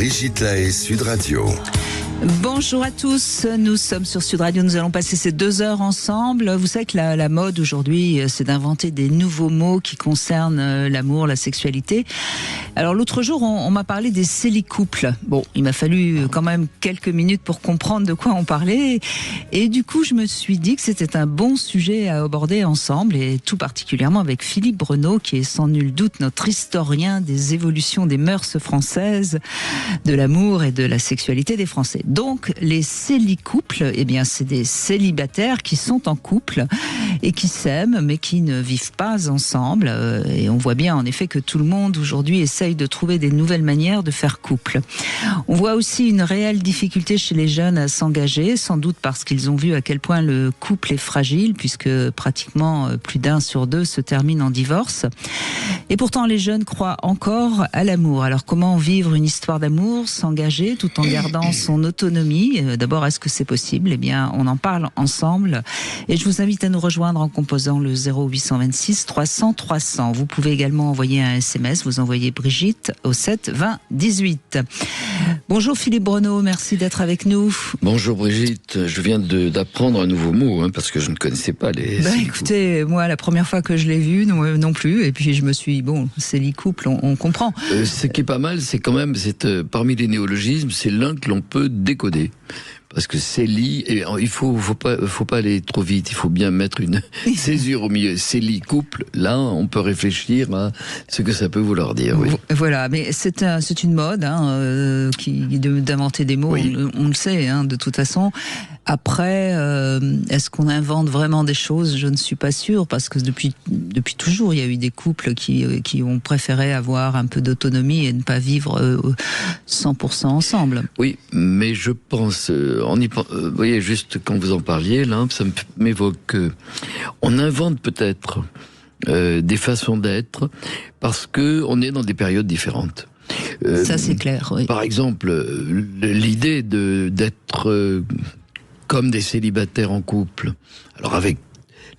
Brigitte Lahaie, Sud Radio. Bonjour à tous, nous sommes sur Sud Radio, nous allons passer ces 2 heures ensemble. Vous savez que la mode aujourd'hui, c'est d'inventer des nouveaux mots qui concernent l'amour, la sexualité. Alors l'autre jour, on m'a parlé des célicouples. Bon, il m'a fallu quand même quelques minutes pour comprendre de quoi on parlait. Et du coup, je me suis dit que c'était un bon sujet à aborder ensemble, et tout particulièrement avec Philippe Breneau, qui est sans nul doute notre historien des évolutions des mœurs françaises, de l'amour et de la sexualité des Français. Donc, les célicouples, eh bien, c'est des célibataires qui sont en couple et qui s'aiment, mais qui ne vivent pas ensemble. Et on voit bien, en effet, que tout le monde aujourd'hui essaye de trouver des nouvelles manières de faire couple. On voit aussi une réelle difficulté chez les jeunes à s'engager, sans doute parce qu'ils ont vu à quel point le couple est fragile, puisque pratiquement plus d'1 sur 2 se termine en divorce. Et pourtant, les jeunes croient encore à l'amour. Alors, comment vivre une histoire d'amour, s'engager tout en gardant son autonomie? D'abord, est-ce que c'est possible? Eh bien, on en parle ensemble. Et je vous invite à nous rejoindre en composant le 0826 300 300. Vous pouvez également envoyer un SMS. Vous envoyez Brigitte au 7 20 18. Bonjour Philippe Breneau, merci d'être avec nous. Bonjour Brigitte, je viens d'apprendre un nouveau mot, parce que je ne connaissais pas les... Écoutez, moi, la première fois que je l'ai vu, non plus. Et puis je me suis dit, bon, célicouple, on comprend. Ce qui est pas mal, c'est quand même, parmi les néologismes, c'est l'un que l'on peut décoder. Parce que céli, il faut pas aller trop vite, il faut bien mettre une césure au milieu. Céli, couple, là, on peut réfléchir à ce que ça peut vouloir dire. Oui. Voilà, mais c'est une mode d'inventer des mots, oui. On le sait, de toute façon. Après, est-ce qu'on invente vraiment des choses? Je ne suis pas sûre, parce que depuis toujours, il y a eu des couples qui ont préféré avoir un peu d'autonomie et ne pas vivre 100% ensemble. Oui, mais je pense... vous voyez, juste quand vous en parliez, là, ça m'évoque... on invente peut-être des façons d'être parce qu'on est dans des périodes différentes. Ça, c'est clair, oui. Par exemple, l'idée d'être comme des célibataires en couple, alors avec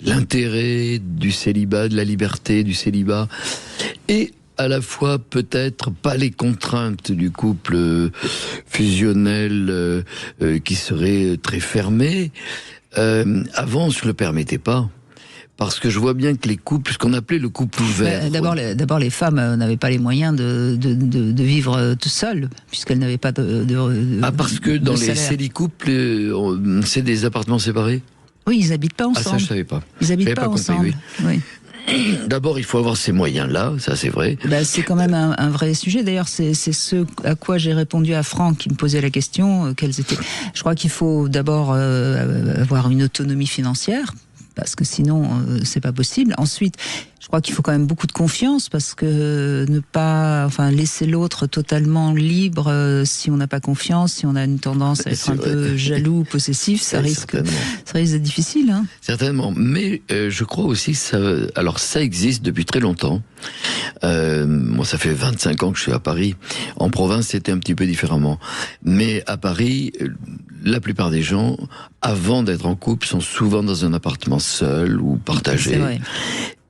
l'intérêt du célibat, de la liberté du célibat, et à la fois peut-être pas les contraintes du couple fusionnel qui serait très fermé. Avant, on ne se le permettait pas. Parce que je vois bien que les couples, ce qu'on appelait le couple ouvert... D'abord, les femmes n'avaient pas les moyens de vivre tout seules, puisqu'elles n'avaient pas parce que dans les célicouples, c'est des appartements séparés? Oui, ils n'habitent pas ensemble. Ah, ça, je ne savais pas. Ils n'habitent pas ensemble, oui. D'abord, il faut avoir ces moyens-là, ça c'est vrai. C'est quand même un vrai sujet. D'ailleurs, c'est ce à quoi j'ai répondu à Franck qui me posait la question. Je crois qu'il faut d'abord avoir une autonomie financière, parce que sinon, c'est pas possible. Ensuite, je crois qu'il faut quand même beaucoup de confiance, parce que laisser l'autre totalement libre, si on n'a pas confiance, si on a une tendance à être un peu jaloux, possessif, ça risque d'être difficile. Certainement, mais je crois aussi que ça existe depuis très longtemps. Moi, ça fait 25 ans que je suis à Paris. En province, c'était un petit peu différemment. Mais à Paris, la plupart des gens, avant d'être en couple, sont souvent dans un appartement seul ou partagé. C'est vrai.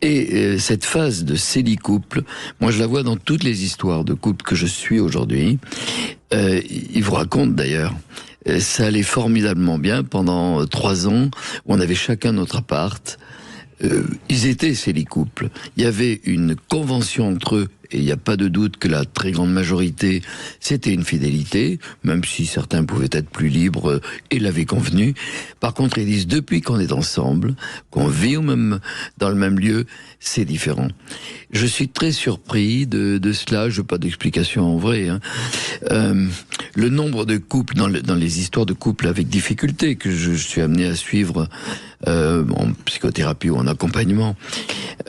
Et cette phase de célicouple, moi je la vois dans toutes les histoires de couple que je suis aujourd'hui. Ils vous racontent d'ailleurs, ça allait formidablement bien pendant 3 ans, où on avait chacun notre appart. Ils étaient célicouples. Il y avait une convention entre eux, et il n'y a pas de doute que la très grande majorité, c'était une fidélité, même si certains pouvaient être plus libres et l'avaient convenu. Par contre, ils disent, depuis qu'on est ensemble, qu'on vit dans le même lieu, c'est différent. Je suis très surpris de cela, je n'ai pas d'explication en vrai. Le nombre de couples, dans les histoires de couples avec difficulté que je suis amené à suivre en psychothérapie ou en accompagnement,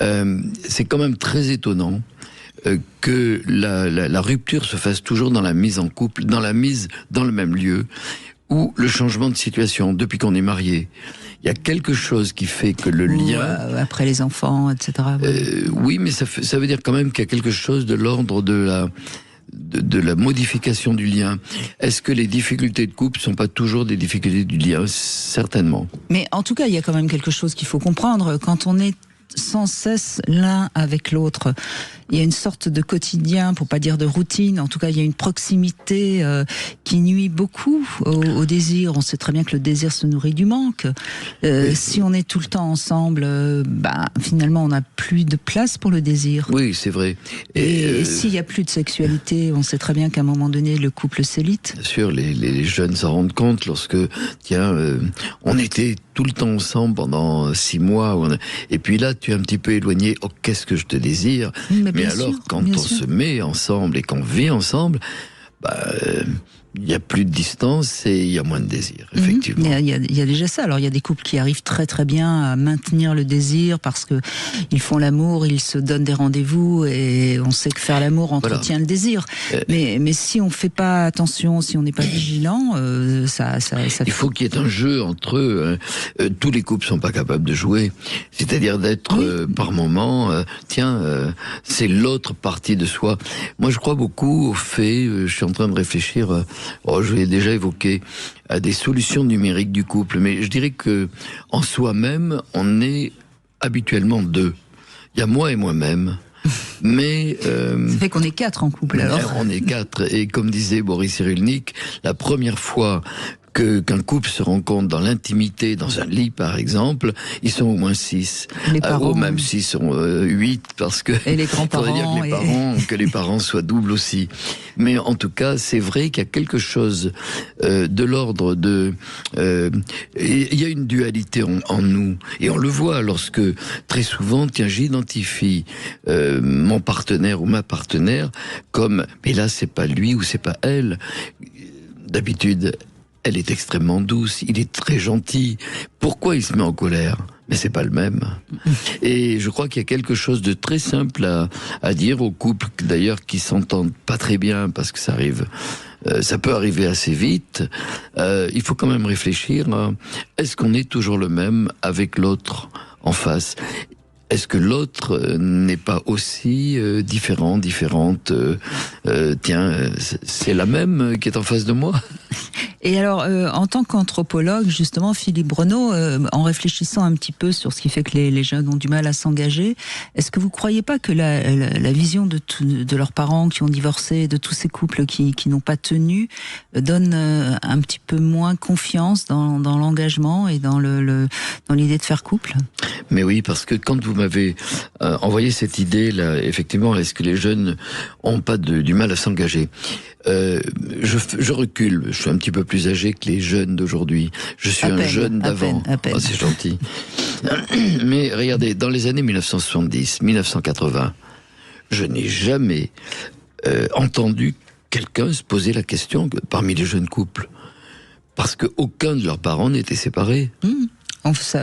c'est quand même très étonnant que la rupture se fasse toujours dans la mise en couple, dans la mise dans le même lieu, ou le changement de situation depuis qu'on est marié. Il y a quelque chose qui fait que le lien... après les enfants, etc. Oui, mais ça veut dire quand même qu'il y a quelque chose de l'ordre de la modification du lien. Est-ce que les difficultés de couple ne sont pas toujours des difficultés du lien? Certainement. Mais en tout cas, il y a quand même quelque chose qu'il faut comprendre. Quand on est sans cesse l'un avec l'autre. Il y a une sorte de quotidien, pour pas dire de routine. En tout cas, il y a une proximité qui nuit beaucoup au désir. On sait très bien que le désir se nourrit du manque. Si on est tout le temps ensemble, finalement, on n'a plus de place pour le désir. Oui, c'est vrai. Et s'il n'y a plus de sexualité, on sait très bien qu'à un moment donné, le couple s'élite. Bien sûr, les jeunes s'en rendent compte lorsque, on était tout le temps ensemble pendant 6 mois, et puis là, tu es un petit peu éloigné. Oh, qu'est-ce que je te désire. Mais alors, quand on se met ensemble et qu'on vit ensemble, il y a plus de distance et il y a moins de désir, effectivement. Il y a déjà ça. Alors, il y a des couples qui arrivent très très bien à maintenir le désir parce que ils font l'amour, ils se donnent des rendez-vous et on sait que faire l'amour entretient le désir. Mais si on fait pas attention, si on n'est pas vigilant, ça il faut qu'il y ait un jeu entre eux. Tous les couples sont pas capables de jouer. C'est-à-dire d'être par moment, c'est l'autre partie de soi. Moi, je crois beaucoup au fait, je suis en train de réfléchir, je l'ai déjà évoqué, à des solutions numériques du couple, mais je dirais que en soi-même, on est habituellement 2. Il y a moi et moi-même. Mais ça fait qu'on est 4 en couple alors. On est 4, et comme disait Boris Cyrulnik, la première fois qu'un couple se rencontre dans l'intimité, dans un lit par exemple, ils sont au moins 6. Les parents, même s'ils sont 8, parce que et les grands-parents, que les parents soient doubles aussi. Mais en tout cas, c'est vrai qu'il y a quelque chose de l'ordre de... il y a une dualité en nous, et on le voit lorsque très souvent, j'identifie mon partenaire ou ma partenaire comme, mais là c'est pas lui ou c'est pas elle. D'habitude, elle est extrêmement douce, il est très gentil. Pourquoi il se met en colère ? Mais c'est pas le même. Et je crois qu'il y a quelque chose de très simple à dire aux couples, d'ailleurs, qui s'entendent pas très bien, parce que ça arrive, ça peut arriver assez vite. Il faut quand même réfléchir. Est-ce qu'on est toujours le même avec l'autre en face ? Est-ce que l'autre n'est pas aussi différente c'est la même qui est en face de moi ? Et alors, en tant qu'anthropologue, justement, Philippe Breneau, en réfléchissant un petit peu sur ce qui fait que les jeunes ont du mal à s'engager, est-ce que vous croyez pas que la vision de leurs parents qui ont divorcé, de tous ces couples qui n'ont pas tenu, donne un petit peu moins confiance dans l'engagement et dans l'idée de faire couple ? Mais oui, parce que quand vous m'avez envoyé cette idée là, effectivement, est-ce que les jeunes ont pas du mal à s'engager ? Je recule, je suis un petit peu plus âgé que les jeunes d'aujourd'hui. Je suis un jeune d'avant. À peine. Oh, c'est gentil. Mais regardez, dans les années 1970, 1980, je n'ai jamais entendu quelqu'un se poser la question parmi les jeunes couples. Parce qu'aucun de leurs parents n'était séparé.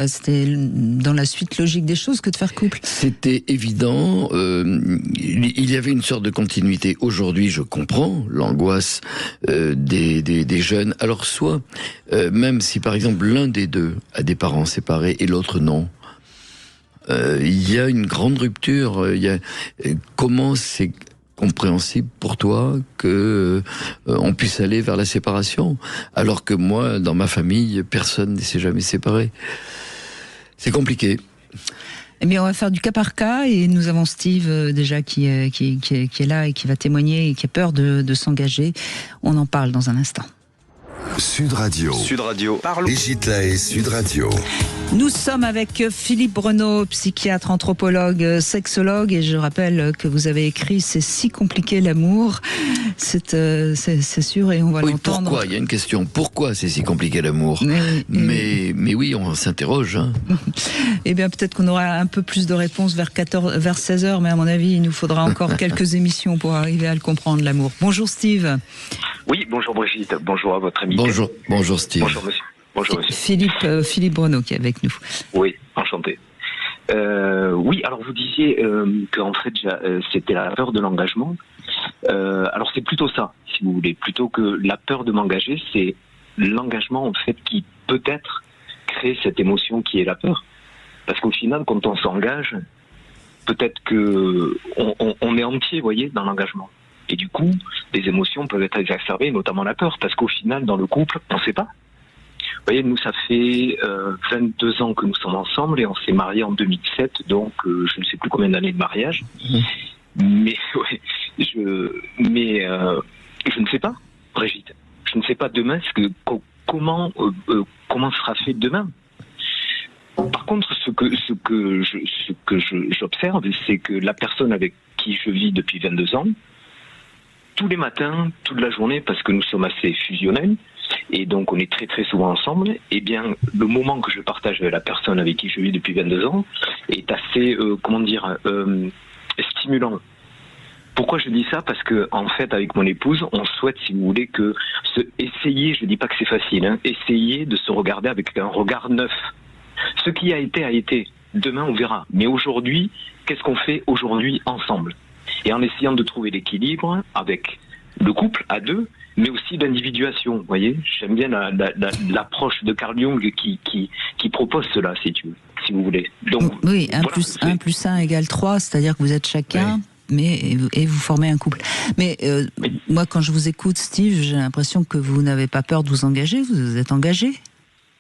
C'était dans la suite logique des choses que de faire couple. C'était évident. Il y avait une sorte de continuité. Aujourd'hui, je comprends l'angoisse des jeunes. Alors, soit, même si par exemple l'un des deux a des parents séparés et l'autre non, il y a une grande rupture. Comment c'est compréhensible pour toi que on puisse aller vers la séparation, alors que moi, dans ma famille, personne ne s'est jamais séparé. C'est compliqué. Eh bien, on va faire du cas par cas, et nous avons Steve déjà qui est là et qui va témoigner et qui a peur de s'engager. On en parle dans un instant. Sud Radio. Parlons. Brigitte Lahaie, Sud Radio. Nous sommes avec Philippe Breneau, psychiatre, anthropologue, sexologue, et je rappelle que vous avez écrit « C'est si compliqué l'amour ». C'est sûr, et on va l'entendre. Pourquoi ? Il y a une question. Pourquoi c'est si compliqué l'amour ? Mais oui, on s'interroge. Hein. Eh bien, peut-être qu'on aura un peu plus de réponses vers 16h, mais à mon avis, il nous faudra encore quelques émissions pour arriver à le comprendre, l'amour. Bonjour Steve. Oui, bonjour Brigitte, bonjour à votre invité. Bonjour Steve. Bonjour monsieur. Bonjour monsieur. Philippe Breneau qui est avec nous. Oui, enchanté. Oui, alors vous disiez qu'en fait c'était la peur de l'engagement. Alors c'est plutôt ça, si vous voulez, plutôt que la peur de m'engager, c'est l'engagement en fait qui peut-être crée cette émotion qui est la peur. Parce qu'au final, quand on s'engage, peut-être que on est entier, vous voyez, dans l'engagement. Et du coup, les émotions peuvent être exacerbées, notamment la peur, parce qu'au final, dans le couple, on ne sait pas. voyez, nous, ça fait 22 ans que nous sommes ensemble et on s'est mariés en 2007, donc je ne sais plus combien d'années de mariage. Mais, ouais, je ne sais pas, Brigitte. Je ne sais pas demain comment sera fait demain. Par contre, ce que j'observe, c'est que la personne avec qui je vis depuis 22 ans, tous les matins, toute la journée, parce que nous sommes assez fusionnels, et donc on est très très souvent ensemble, eh bien, le moment que je partage avec la personne avec qui je vis depuis 22 ans est assez, stimulant. Pourquoi je dis ça? Parce que, en fait, avec mon épouse, on souhaite, si vous voulez, essayer, je dis pas que c'est facile, essayer de se regarder avec un regard neuf. Ce qui a été. Demain, on verra. Mais aujourd'hui, qu'est-ce qu'on fait aujourd'hui ensemble? Et en essayant de trouver l'équilibre avec le couple à deux, mais aussi l'individuation. Vous voyez, j'aime bien l'approche de Carl Jung qui propose cela, si vous voulez. Donc, oui, 1 plus 1 égale 3, c'est-à-dire que vous êtes chacun... Oui. Et vous formez un couple. Mais moi, quand je vous écoute, Steve, j'ai l'impression que vous n'avez pas peur de vous engager. Vous êtes engagé,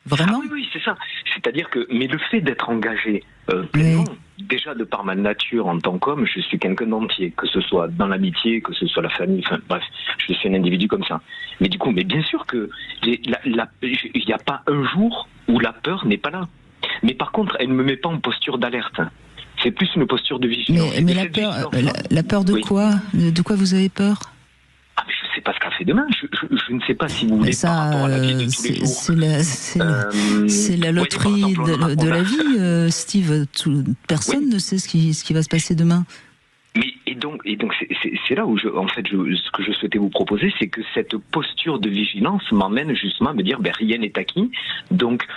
vraiment? Oui, c'est ça. C'est-à-dire que, mais le fait d'être engagé pleinement, déjà de par ma nature en tant qu'homme, je suis quelqu'un d'entier, que ce soit dans l'amitié, que ce soit la famille, enfin bref, je suis un individu comme ça. Mais du coup, bien sûr que il n'y a pas un jour où la peur n'est pas là. Mais par contre, elle ne me met pas en posture d'alerte. C'est plus une posture de vigilance. Mais la peur de quoi? De quoi vous avez peur? Ah, mais je ne sais pas ce qu'elle fait demain. Je ne sais pas, si vous voulez, par rapport à la vie de tous les jours. C'est la loterie de la vie, Steve. Personne ne sait ce qui va se passer demain. Mais et donc c'est là où ce que je souhaitais vous proposer, c'est que cette posture de vigilance m'emmène justement à me dire rien n'est acquis. Donc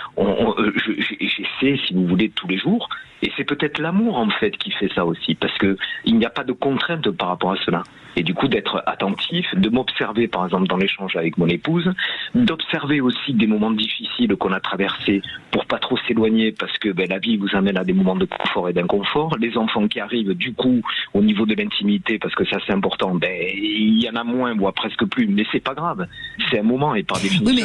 j'essaie, si vous voulez, tous les jours. Et c'est peut-être l'amour en fait qui fait ça aussi, parce que il n'y a pas de contrainte par rapport à cela. Et du coup d'être attentif, de m'observer par exemple dans l'échange avec mon épouse, d'observer aussi des moments difficiles qu'on a traversés pour pas trop s'éloigner, parce que la vie vous amène à des moments de confort et d'inconfort. Les enfants qui arrivent du coup au niveau de l'intimité, parce que ça c'est important, il y en a moins, voire presque plus, mais c'est pas grave. C'est un moment et par définition. Oui, mais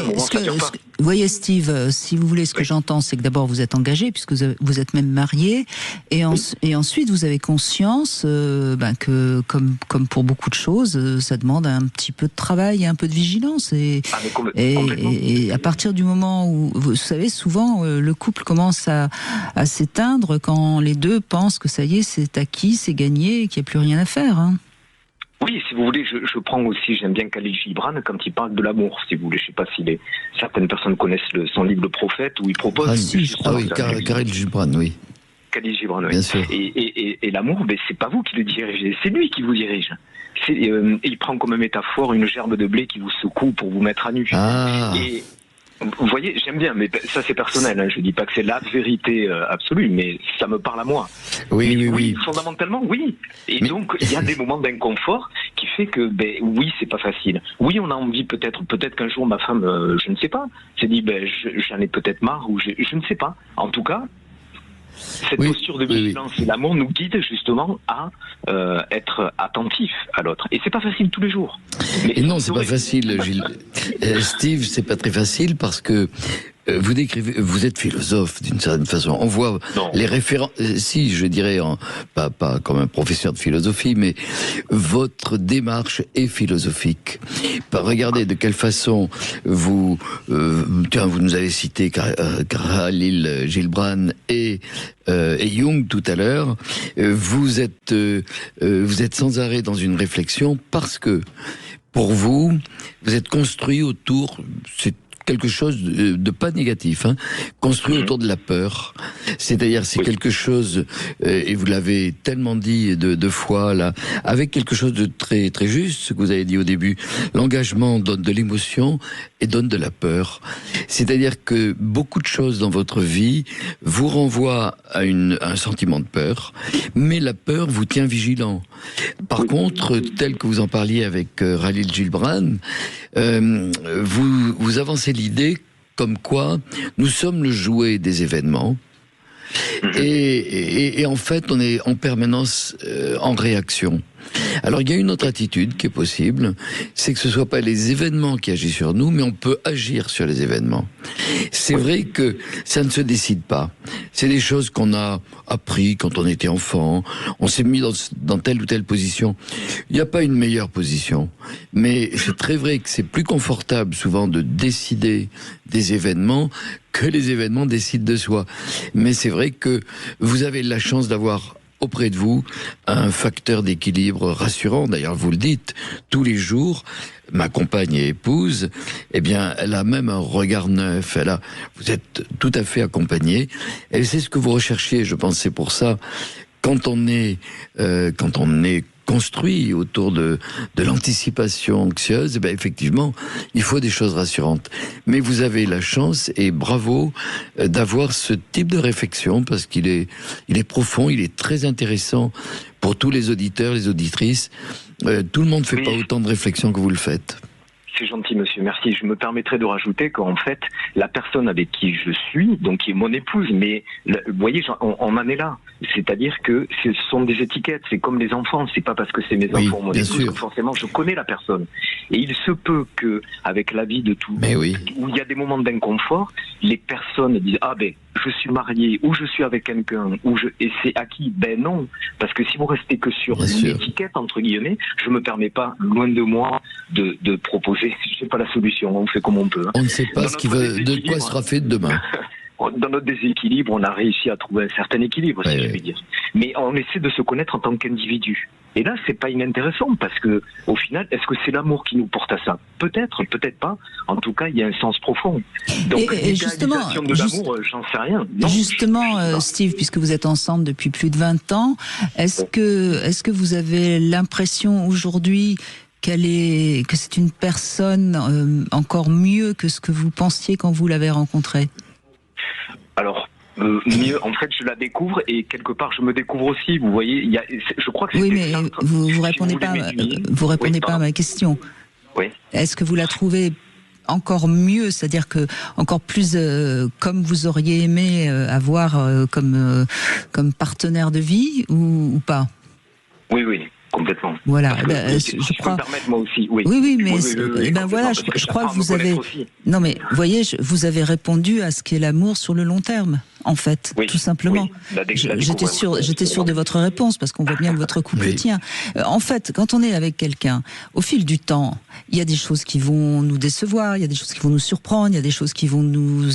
vous voyez, Steve, si vous voulez, ce que j'entends, c'est que d'abord vous êtes engagé, puisque vous êtes même marié, et ensuite vous avez conscience que, comme pour beaucoup de choses, ça demande un petit peu de travail et un peu de vigilance. Et à partir du moment où, vous savez, souvent le couple commence à s'éteindre quand les deux pensent que ça y est, c'est acquis, c'est gagné, et qu'il n'y a plus rien à faire. Oui, si vous voulez, je prends aussi, j'aime bien Khalil Gibran quand il parle de l'amour, si vous voulez. Je ne sais pas si certaines personnes connaissent son livre Le Prophète, où il propose... Khalil Gibran, oui. Khalil Gibran, oui. Bien sûr. Et l'amour, c'est pas vous qui le dirigez, c'est lui qui vous dirige. Il prend comme métaphore une gerbe de blé qui vous secoue pour vous mettre à nu. Et vous voyez, j'aime bien, mais ça c'est personnel. Je dis pas que c'est la vérité absolue, mais ça me parle à moi. Oui. Fondamentalement, oui. Et donc il y a des moments d'inconfort qui fait que, oui, c'est pas facile. Oui, on a envie peut-être qu'un jour ma femme, je ne sais pas, s'est dit, j'en ai peut-être marre, ou je ne sais pas. En tout cas. Cette posture de vigilance et l'amour nous guide justement à être attentif à l'autre. Et c'est pas facile tous les jours. Et non, c'est pas facile, Gilles. Steve, c'est pas très facile parce que vous êtes philosophe d'une certaine façon. On voit les références, si je dirais, pas comme un professeur de philosophie, mais votre démarche est philosophique. Regardez de quelle façon vous nous avez cité Khalil Gibran et Jung tout à l'heure. Vous êtes sans arrêt dans une réflexion parce que pour vous êtes construit autour, c'est quelque chose de pas négatif, construit autour de la peur. C'est-à-dire, c'est quelque chose, et vous l'avez tellement dit deux fois là, avec quelque chose de très très juste, ce que vous avez dit au début. L'engagement donne de l'émotion et donne de la peur. C'est-à-dire que beaucoup de choses dans votre vie vous renvoient à un sentiment de peur, mais la peur vous tient vigilant. Par contre, tel que vous en parliez avec Khalil Gibran, vous avancez l'idée comme quoi nous sommes le jouet des événements et en fait on est en permanence en réaction. Alors il y a une autre attitude qui est possible, c'est que ce ne soit pas les événements qui agissent sur nous, mais on peut agir sur les événements. C'est vrai que ça ne se décide pas. C'est des choses qu'on a appris quand on était enfant, on s'est mis dans telle ou telle position. Il n'y a pas une meilleure position, mais c'est très vrai que c'est plus confortable souvent de décider des événements que les événements décident de soi. Mais c'est vrai que vous avez la chance d'avoir auprès de vous un facteur d'équilibre rassurant. D'ailleurs, vous le dites, tous les jours, ma compagne et épouse, eh bien, elle a même un regard neuf. Vous êtes tout à fait accompagné. Et c'est ce que vous recherchiez, je pense. C'est pour ça, quand on est construit autour de l'anticipation anxieuse, eh bien, effectivement, il faut des choses rassurantes. Mais vous avez la chance, et bravo, d'avoir ce type de réflexion, parce qu'il est profond, il est très intéressant pour tous les auditeurs, les auditrices. Tout le monde ne fait pas autant de réflexion que vous le faites. C'est gentil, monsieur, merci. Je me permettrai de rajouter qu'en fait, la personne avec qui je suis, donc qui est mon épouse, mais vous voyez, on en est là. C'est-à-dire que ce sont des étiquettes, c'est comme les enfants, c'est pas parce que c'est mes enfants, mon épouse, que forcément je connais la personne. Et il se peut que, avec la vie de tout, où il y a des moments d'inconfort, les personnes disent, ah ben, je suis marié, ou je suis avec quelqu'un, et c'est acquis. Ben non, parce que si vous restez que sur une étiquette, entre guillemets, je me permets pas, loin de moi, de proposer, je sais pas la solution, on fait comme on peut. Hein. On ne sait pas de quoi sera fait demain. Dans notre déséquilibre, on a réussi à trouver un certain équilibre, si je puis dire. Mais on essaie de se connaître en tant qu'individu. Et là, c'est pas inintéressant, parce que, au final, est-ce que c'est l'amour qui nous porte à ça? Peut-être, peut-être pas. En tout cas, il y a un sens profond. Donc, et justement, de l'amour, j'en sais rien. Non, justement, Steve, puisque vous êtes ensemble depuis plus de 20 ans, est-ce que vous avez l'impression aujourd'hui que c'est une personne encore mieux que ce que vous pensiez quand vous l'avez rencontrée? Alors, mieux, en fait, je la découvre et quelque part, je me découvre aussi. Vous voyez, je crois que oui, mais vous répondez pas à ma question. Oui. Est-ce que vous la trouvez encore mieux, c'est-à-dire que encore plus comme vous auriez aimé avoir comme partenaire de vie ou pas? Oui. Complètement. Voilà, je crois. Me permettre, moi aussi, oui. Oui, mais voilà, je crois que vous avez. Non, mais voyez, vous avez répondu à ce qu'est l'amour sur le long terme, en fait, tout simplement. J'étais sûr de votre réponse parce qu'on voit bien que votre couple tient. En fait, quand on est avec quelqu'un, au fil du temps, il y a des choses qui vont nous décevoir, il y a des choses qui vont nous surprendre, il y a des choses qui vont nous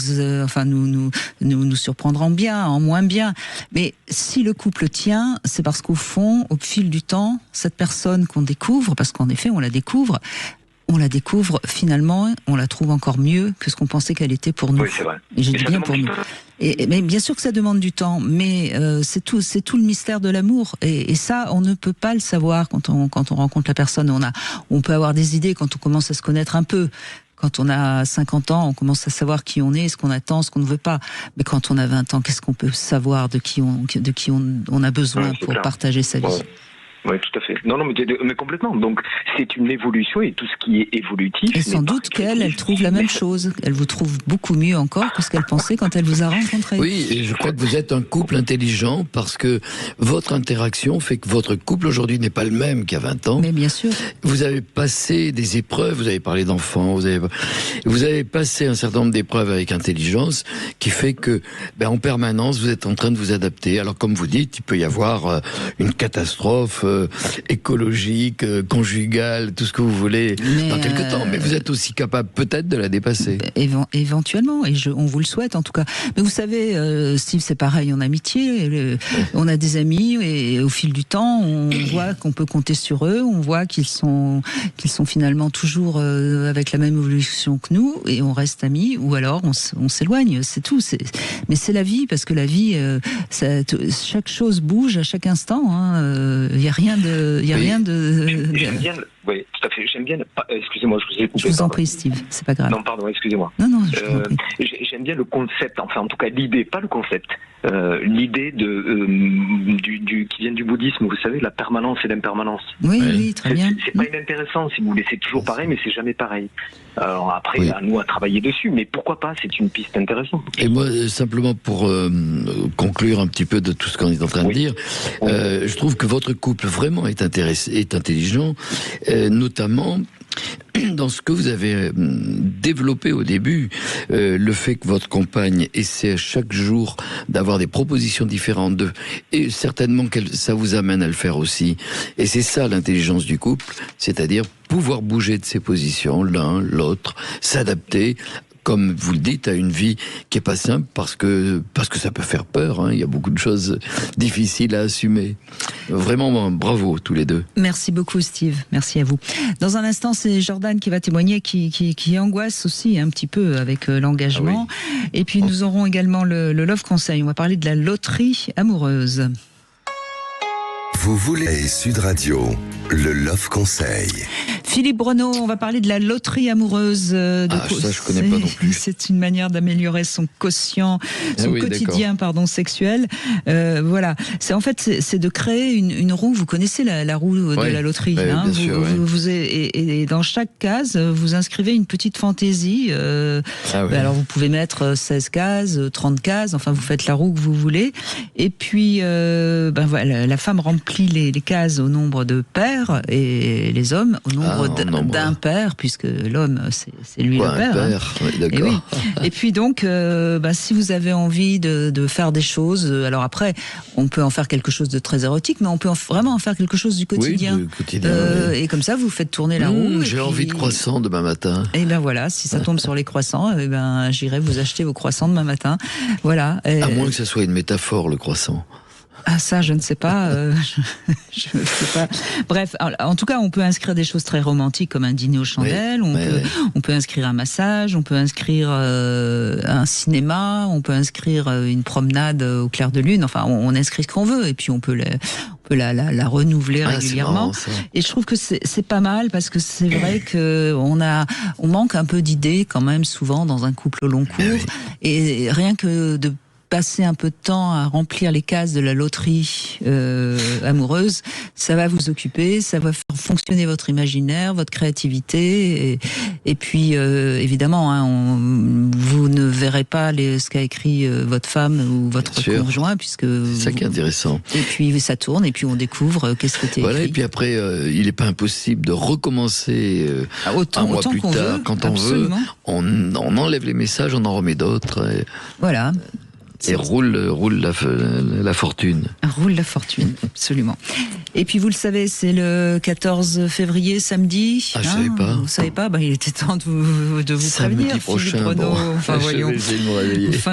surprendre en bien, en moins bien. Mais si le couple tient, c'est parce qu'au fond, au fil du temps, cette personne qu'on découvre, parce qu'en effet, on la découvre finalement, on la trouve encore mieux que ce qu'on pensait qu'elle était pour nous. Oui, c'est vrai. Et j'ai dit bien pour nous. Mais bien sûr que ça demande du temps, mais c'est tout le mystère de l'amour. Et ça, on ne peut pas le savoir quand on rencontre la personne. On peut avoir des idées quand on commence à se connaître un peu. Quand on a 50 ans, on commence à savoir qui on est, ce qu'on attend, ce qu'on ne veut pas. Mais quand on a 20 ans, qu'est-ce qu'on peut savoir de qui on a besoin pour partager sa vie? Oui, tout à fait. Non, mais complètement. Donc, c'est une évolution et tout ce qui est évolutif. Et sans doute elle trouve la même chose. Elle vous trouve beaucoup mieux encore que ce qu'elle pensait quand elle vous a rencontré. Oui, et je crois que vous êtes un couple intelligent parce que votre interaction fait que votre couple aujourd'hui n'est pas le même qu'il y a 20 ans. Mais bien sûr. Vous avez passé des épreuves, vous avez parlé d'enfants, vous avez passé un certain nombre d'épreuves avec intelligence qui fait que, en permanence, vous êtes en train de vous adapter. Alors, comme vous dites, il peut y avoir une catastrophe écologique, conjugale, tout ce que vous voulez dans quelques temps. Mais vous êtes aussi capable peut-être de la dépasser. Éventuellement, et on vous le souhaite en tout cas. Mais vous savez, Steve, c'est pareil en amitié. On a des amis et au fil du temps, on voit qu'on peut compter sur eux. On voit qu'ils sont finalement toujours avec la même évolution que nous et on reste amis ou alors on s'éloigne. C'est tout. Mais c'est la vie parce que la vie, chaque chose bouge à chaque instant. Il y a rien de. J'aime bien. Oui, tout à fait. J'aime bien. Excusez-moi, je vous ai coupé. Je vous en prie, Steve. C'est pas grave. Non, pardon. Excusez-moi. Non. Je vous en prie. J'aime bien le concept. Enfin, en tout cas, l'idée, pas le concept. L'idée qui vient du bouddhisme. Vous savez, la permanence et l'impermanence. Oui, très bien. C'est pas inintéressant, si vous voulez. C'est toujours pareil, mais c'est jamais pareil. Alors après, à nous à travailler dessus. Mais pourquoi pas? C'est une piste intéressante. Et moi, simplement pour conclure un petit peu de tout ce qu'on est en train de dire, je trouve que votre couple, vraiment est intelligent, notamment dans ce que vous avez développé au début, le fait que votre compagne essaie chaque jour d'avoir des propositions différentes, et certainement que ça vous amène à le faire aussi. Et c'est ça l'intelligence du couple, c'est-à-dire pouvoir bouger de ses positions, l'un, l'autre, s'adapter, comme vous le dites, à une vie qui est pas simple parce que ça peut faire peur. Hein. Il y a beaucoup de choses difficiles à assumer. Vraiment, bravo tous les deux. Merci beaucoup Steve, merci à vous. Dans un instant, c'est Jordan qui va témoigner, qui angoisse aussi un petit peu avec l'engagement. Ah oui. Et puis nous aurons également le Love Conseil. On va parler de la loterie amoureuse. Vous voulez Sud Radio, le Love Conseil. Philippe Breneau, on va parler de la loterie amoureuse. Ça, je connais pas non plus. C'est une manière d'améliorer son quotient, son quotidien, sexuel. Voilà. C'est de créer une roue. Vous connaissez la roue de la loterie, hein, bien sûr, et dans chaque case, vous inscrivez une petite fantaisie. Alors vous pouvez mettre 16 cases, 30 cases. Enfin, vous faites la roue que vous voulez. Et puis, voilà, la femme remplit les cases au nombre de pairs et les hommes au nombre d'un père, puisque l'homme, c'est lui le père. Un père, oui, d'accord. Et puis donc, si vous avez envie de faire des choses, alors après, on peut en faire quelque chose de très érotique, mais on peut vraiment en faire quelque chose du quotidien. Oui, du quotidien. Et comme ça, vous faites tourner la roue. J'ai envie de croissants demain matin. Et ben voilà, si ça tombe sur les croissants, j'irai vous acheter vos croissants demain matin. Voilà. À moins que ça soit une métaphore, le croissant. Ah ça, je ne sais pas. Je ne sais pas. Bref, en tout cas, on peut inscrire des choses très romantiques comme un dîner aux chandelles. On peut inscrire un massage. On peut inscrire un cinéma. On peut inscrire une promenade au clair de lune. Enfin, on inscrit ce qu'on veut. Et puis on peut la renouveler régulièrement. C'est marrant, ça. Et je trouve que c'est pas mal parce que c'est vrai que on manque un peu d'idées quand même souvent dans un couple au long cours. Et rien que de passer un peu de temps à remplir les cases de la loterie amoureuse, ça va vous occuper, ça va faire fonctionner votre imaginaire, votre créativité, et puis évidemment, vous ne verrez pas ce qu'a écrit votre femme ou votre conjoint, puisque c'est ça qui est intéressant. Et puis ça tourne, et puis on découvre qu'est-ce qui était écrit. Voilà, et puis après, il n'est pas impossible de recommencer un mois plus tard, quand on veut. On enlève les messages, on en remet d'autres. Voilà. Et roule la fortune. Roule la fortune, absolument. Et puis vous le savez, c'est le 14 février, samedi. Je savais pas. Vous savez pas, il était temps de vous samedi prévenir. Prochain,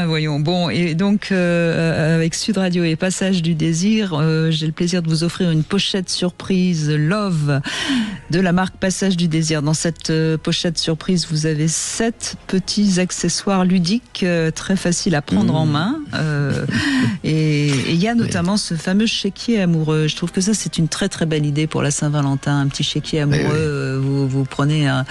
voyons. Bon, et donc avec Sud Radio et Passage du Désir, j'ai le plaisir de vous offrir une pochette surprise Love de la marque Passage du Désir. Dans cette pochette surprise, vous avez 7 petits accessoires ludiques très faciles à prendre en main. Et il y a notamment ce fameux chéquier amoureux. Je trouve que ça, c'est une très très belle idée pour la Saint-Valentin. Un petit chéquier amoureux. Vous prenez un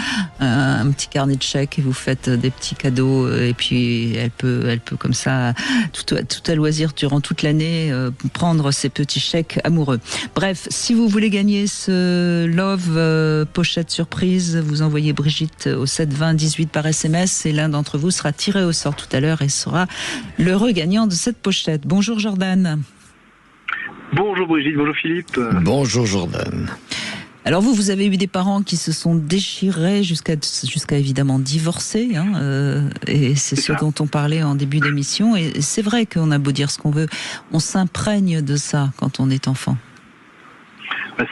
petit carnet de chèques et vous faites des petits cadeaux. Et puis elle peut comme ça, tout à loisir durant toute l'année, prendre ces petits chèques amoureux. Bref, si vous voulez gagner ce Love pochette surprise, vous envoyez Brigitte au 7 20 18 par SMS et l'un d'entre vous sera tiré au sort tout à l'heure et sera l'heureux gagnant de cette pochette. Bonjour Jordan. Bonjour Brigitte, bonjour Philippe. Bonjour Jordan. Alors vous avez eu des parents qui se sont déchirés jusqu'à évidemment divorcer, et c'est ce dont on parlait en début d'émission. Et c'est vrai qu'on a beau dire ce qu'on veut, on s'imprègne de ça quand on est enfant.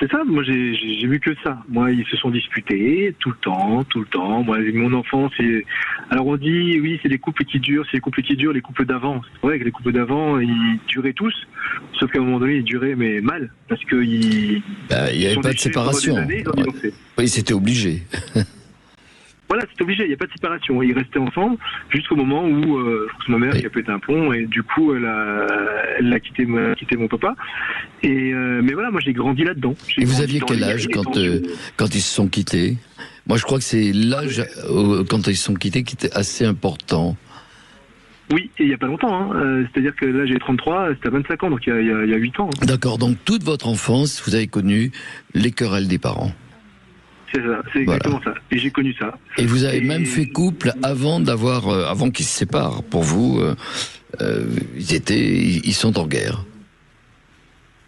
C'est ça, moi j'ai vu que ça. Moi, ils se sont disputés tout le temps. Moi, mon enfance, alors on dit, oui, c'est les couples qui durent, les couples d'avant. C'est vrai que les couples d'avant, ils duraient tous, sauf qu'à un moment donné, ils duraient, mais mal, parce que il n'y avait pas de séparation. Oui, c'était obligé. Voilà, c'est obligé, il n'y a pas de séparation. Ils restaient ensemble jusqu'au moment où c'est ma mère qui a pété un plomb et du coup elle a quitté mon papa. Mais voilà, moi j'ai grandi là-dedans. Et vous aviez quel âge quand ils se sont quittés ? Moi je crois que c'est l'âge quand ils se sont quittés qui était assez important. Oui, et il n'y a pas longtemps. C'est-à-dire que là j'ai 33, c'était à 25 ans, donc il y a 8 ans. D'accord, donc toute votre enfance, vous avez connu les querelles des parents. C'est ça, c'est exactement ça. Et j'ai connu ça. Et vous avez même fait couple avant qu'ils se séparent. Pour vous, ils sont en guerre.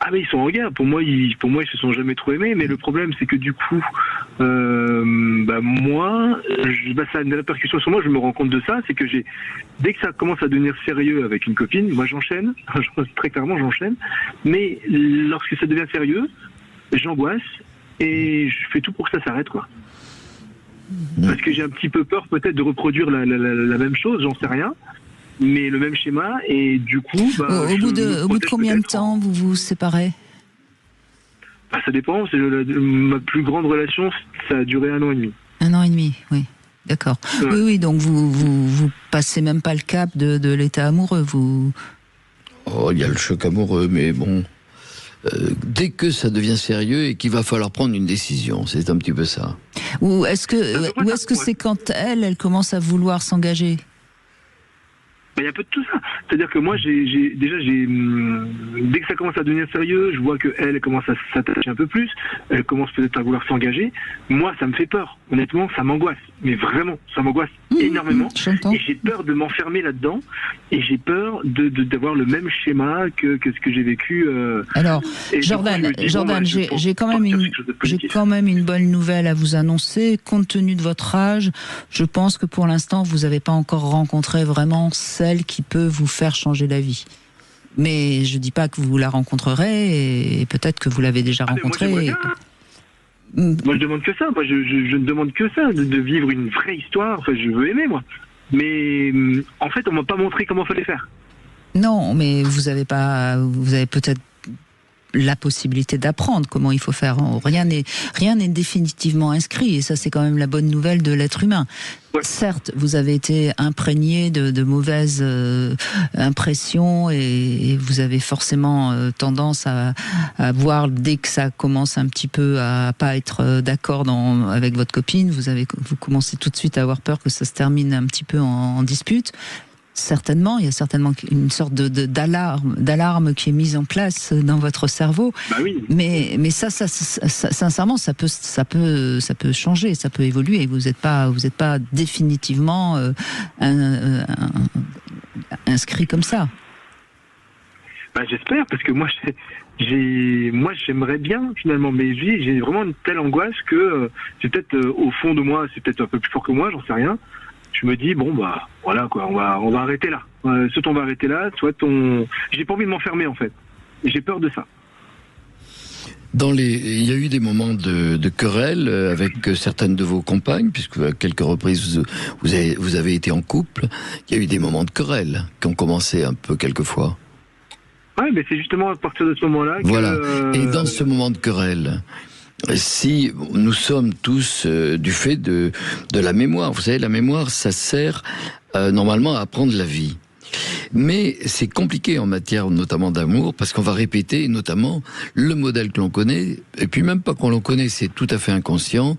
Ah mais ils sont en guerre. Pour moi, ils se sont jamais trop aimés. Mais le problème, c'est que du coup, moi, ça a une répercussion sur moi. Je me rends compte de ça. C'est que dès que ça commence à devenir sérieux avec une copine, moi j'enchaîne. Très clairement, j'enchaîne. Mais lorsque ça devient sérieux, j'angoisse et je fais tout pour que ça s'arrête, quoi. Parce que j'ai un petit peu peur peut-être de reproduire la même chose. J'en sais rien. Mais le même schéma, et du coup... au bout de combien de temps vous vous séparez? Ça dépend. Ma plus grande relation, ça a duré 1 an et demi. 1 an et demi, oui. D'accord. Ouais. Oui, donc vous passez même pas le cap de l'état amoureux, vous... Oh, il y a le choc amoureux, mais bon... dès que ça devient sérieux et qu'il va falloir prendre une décision, c'est un petit peu ça. Ou est-ce que c'est quand elle commence à vouloir s'engager? Il y a un peu de tout ça. C'est-à-dire que moi, dès que ça commence à devenir sérieux, je vois qu'elle commence à s'attacher un peu plus, elle commence peut-être à vouloir s'engager. Moi, ça me fait peur. Honnêtement, ça m'angoisse. Mais vraiment, ça m'angoisse énormément. Et j'ai peur de m'enfermer là-dedans. Et j'ai peur d'avoir le même schéma que ce que j'ai vécu. Alors, Jordan, j'ai quand même une bonne nouvelle à vous annoncer. Compte tenu de votre âge, je pense que pour l'instant, vous n'avez pas encore rencontré vraiment celle qui peut vous faire changer d'avis. Mais je dis pas que vous la rencontrerez, et peut-être que vous l'avez déjà rencontrée. Moi, je demande que ça. Moi, je ne demande que ça, de vivre une vraie histoire. Enfin, je veux aimer, moi. Mais en fait, on m'a pas montré comment fallait faire. Non, mais vous avez peut-être la possibilité d'apprendre comment il faut faire. Rien n'est définitivement inscrit, et ça, c'est quand même la bonne nouvelle de l'être humain. Ouais. Certes, vous avez été imprégné de mauvaises impressions, et vous avez forcément tendance à voir, dès que ça commence un petit peu à pas être d'accord avec votre copine, vous commencez tout de suite à avoir peur que ça se termine un petit peu en dispute. Certainement, il y a certainement une sorte d'alarme qui est mise en place dans votre cerveau. Bah oui. Mais ça, sincèrement, ça peut changer, ça peut évoluer. Vous n'êtes pas définitivement inscrit comme ça. Bah, j'espère, parce que moi j'aimerais bien finalement, mais j'ai vraiment une telle angoisse que c'est peut-être au fond de moi, c'est peut-être un peu plus fort que moi, j'en sais rien. Je me dis voilà quoi, on va arrêter là. Soit on va arrêter là, soit j'ai pas envie de m'enfermer en fait. Et j'ai peur de ça. Il y a eu des moments de querelle avec certaines de vos compagnes, puisque à quelques reprises vous avez été en couple. Il y a eu des moments de querelle qui ont commencé un peu quelquefois. Ouais, mais c'est justement à partir de ce moment-là que... Voilà. Et dans ce moment de querelle, si nous sommes tous du fait de la mémoire, vous savez, la mémoire, ça sert normalement à apprendre la vie. Mais c'est compliqué en matière notamment d'amour, parce qu'on va répéter notamment le modèle que l'on connaît, et puis même pas qu'on l'on connaît, c'est tout à fait inconscient.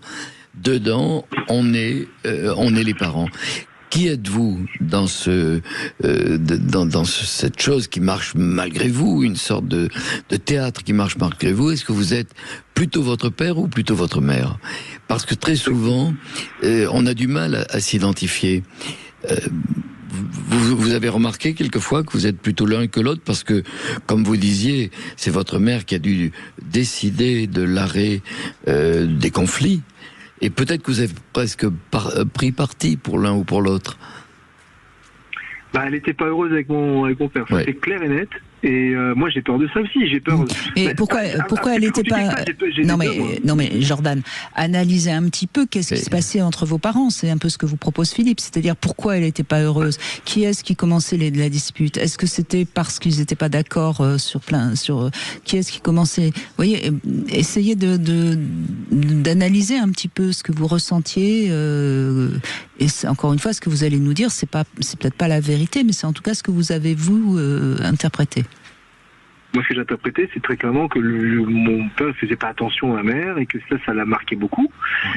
Dedans, on est les parents. Qui êtes-vous dans cette chose qui marche malgré vous, une sorte de théâtre qui marche malgré vous? Est-ce que vous êtes plutôt votre père ou plutôt votre mère? Parce que très souvent, on a du mal à s'identifier. Vous avez remarqué quelquefois que vous êtes plutôt l'un que l'autre, parce que, comme vous disiez, c'est votre mère qui a dû décider de l'arrêt des conflits. Et peut-être que vous avez presque pris parti pour l'un ou pour l'autre. Elle n'était pas heureuse avec mon père, c'est clair et net. Et moi j'ai peur de ça aussi, j'ai peur. Et pourquoi elle n'était pas non mais Jordan, analysez un petit peu qu'est-ce qui se passait entre vos parents, c'est un peu ce que vous propose Philippe, c'est-à-dire pourquoi elle n'était pas heureuse, qui est-ce qui commençait la dispute, est-ce que c'était parce qu'ils n'étaient pas d'accord sur qui est-ce qui commençait, vous voyez, essayez d'analyser un petit peu ce que vous ressentiez, et encore une fois ce que vous allez nous dire, c'est peut-être pas la vérité, mais c'est en tout cas ce que vous avez vous interprété. Moi, ce que j'ai interprété, c'est très clairement que mon père ne faisait pas attention à ma mère et que ça l'a marqué beaucoup.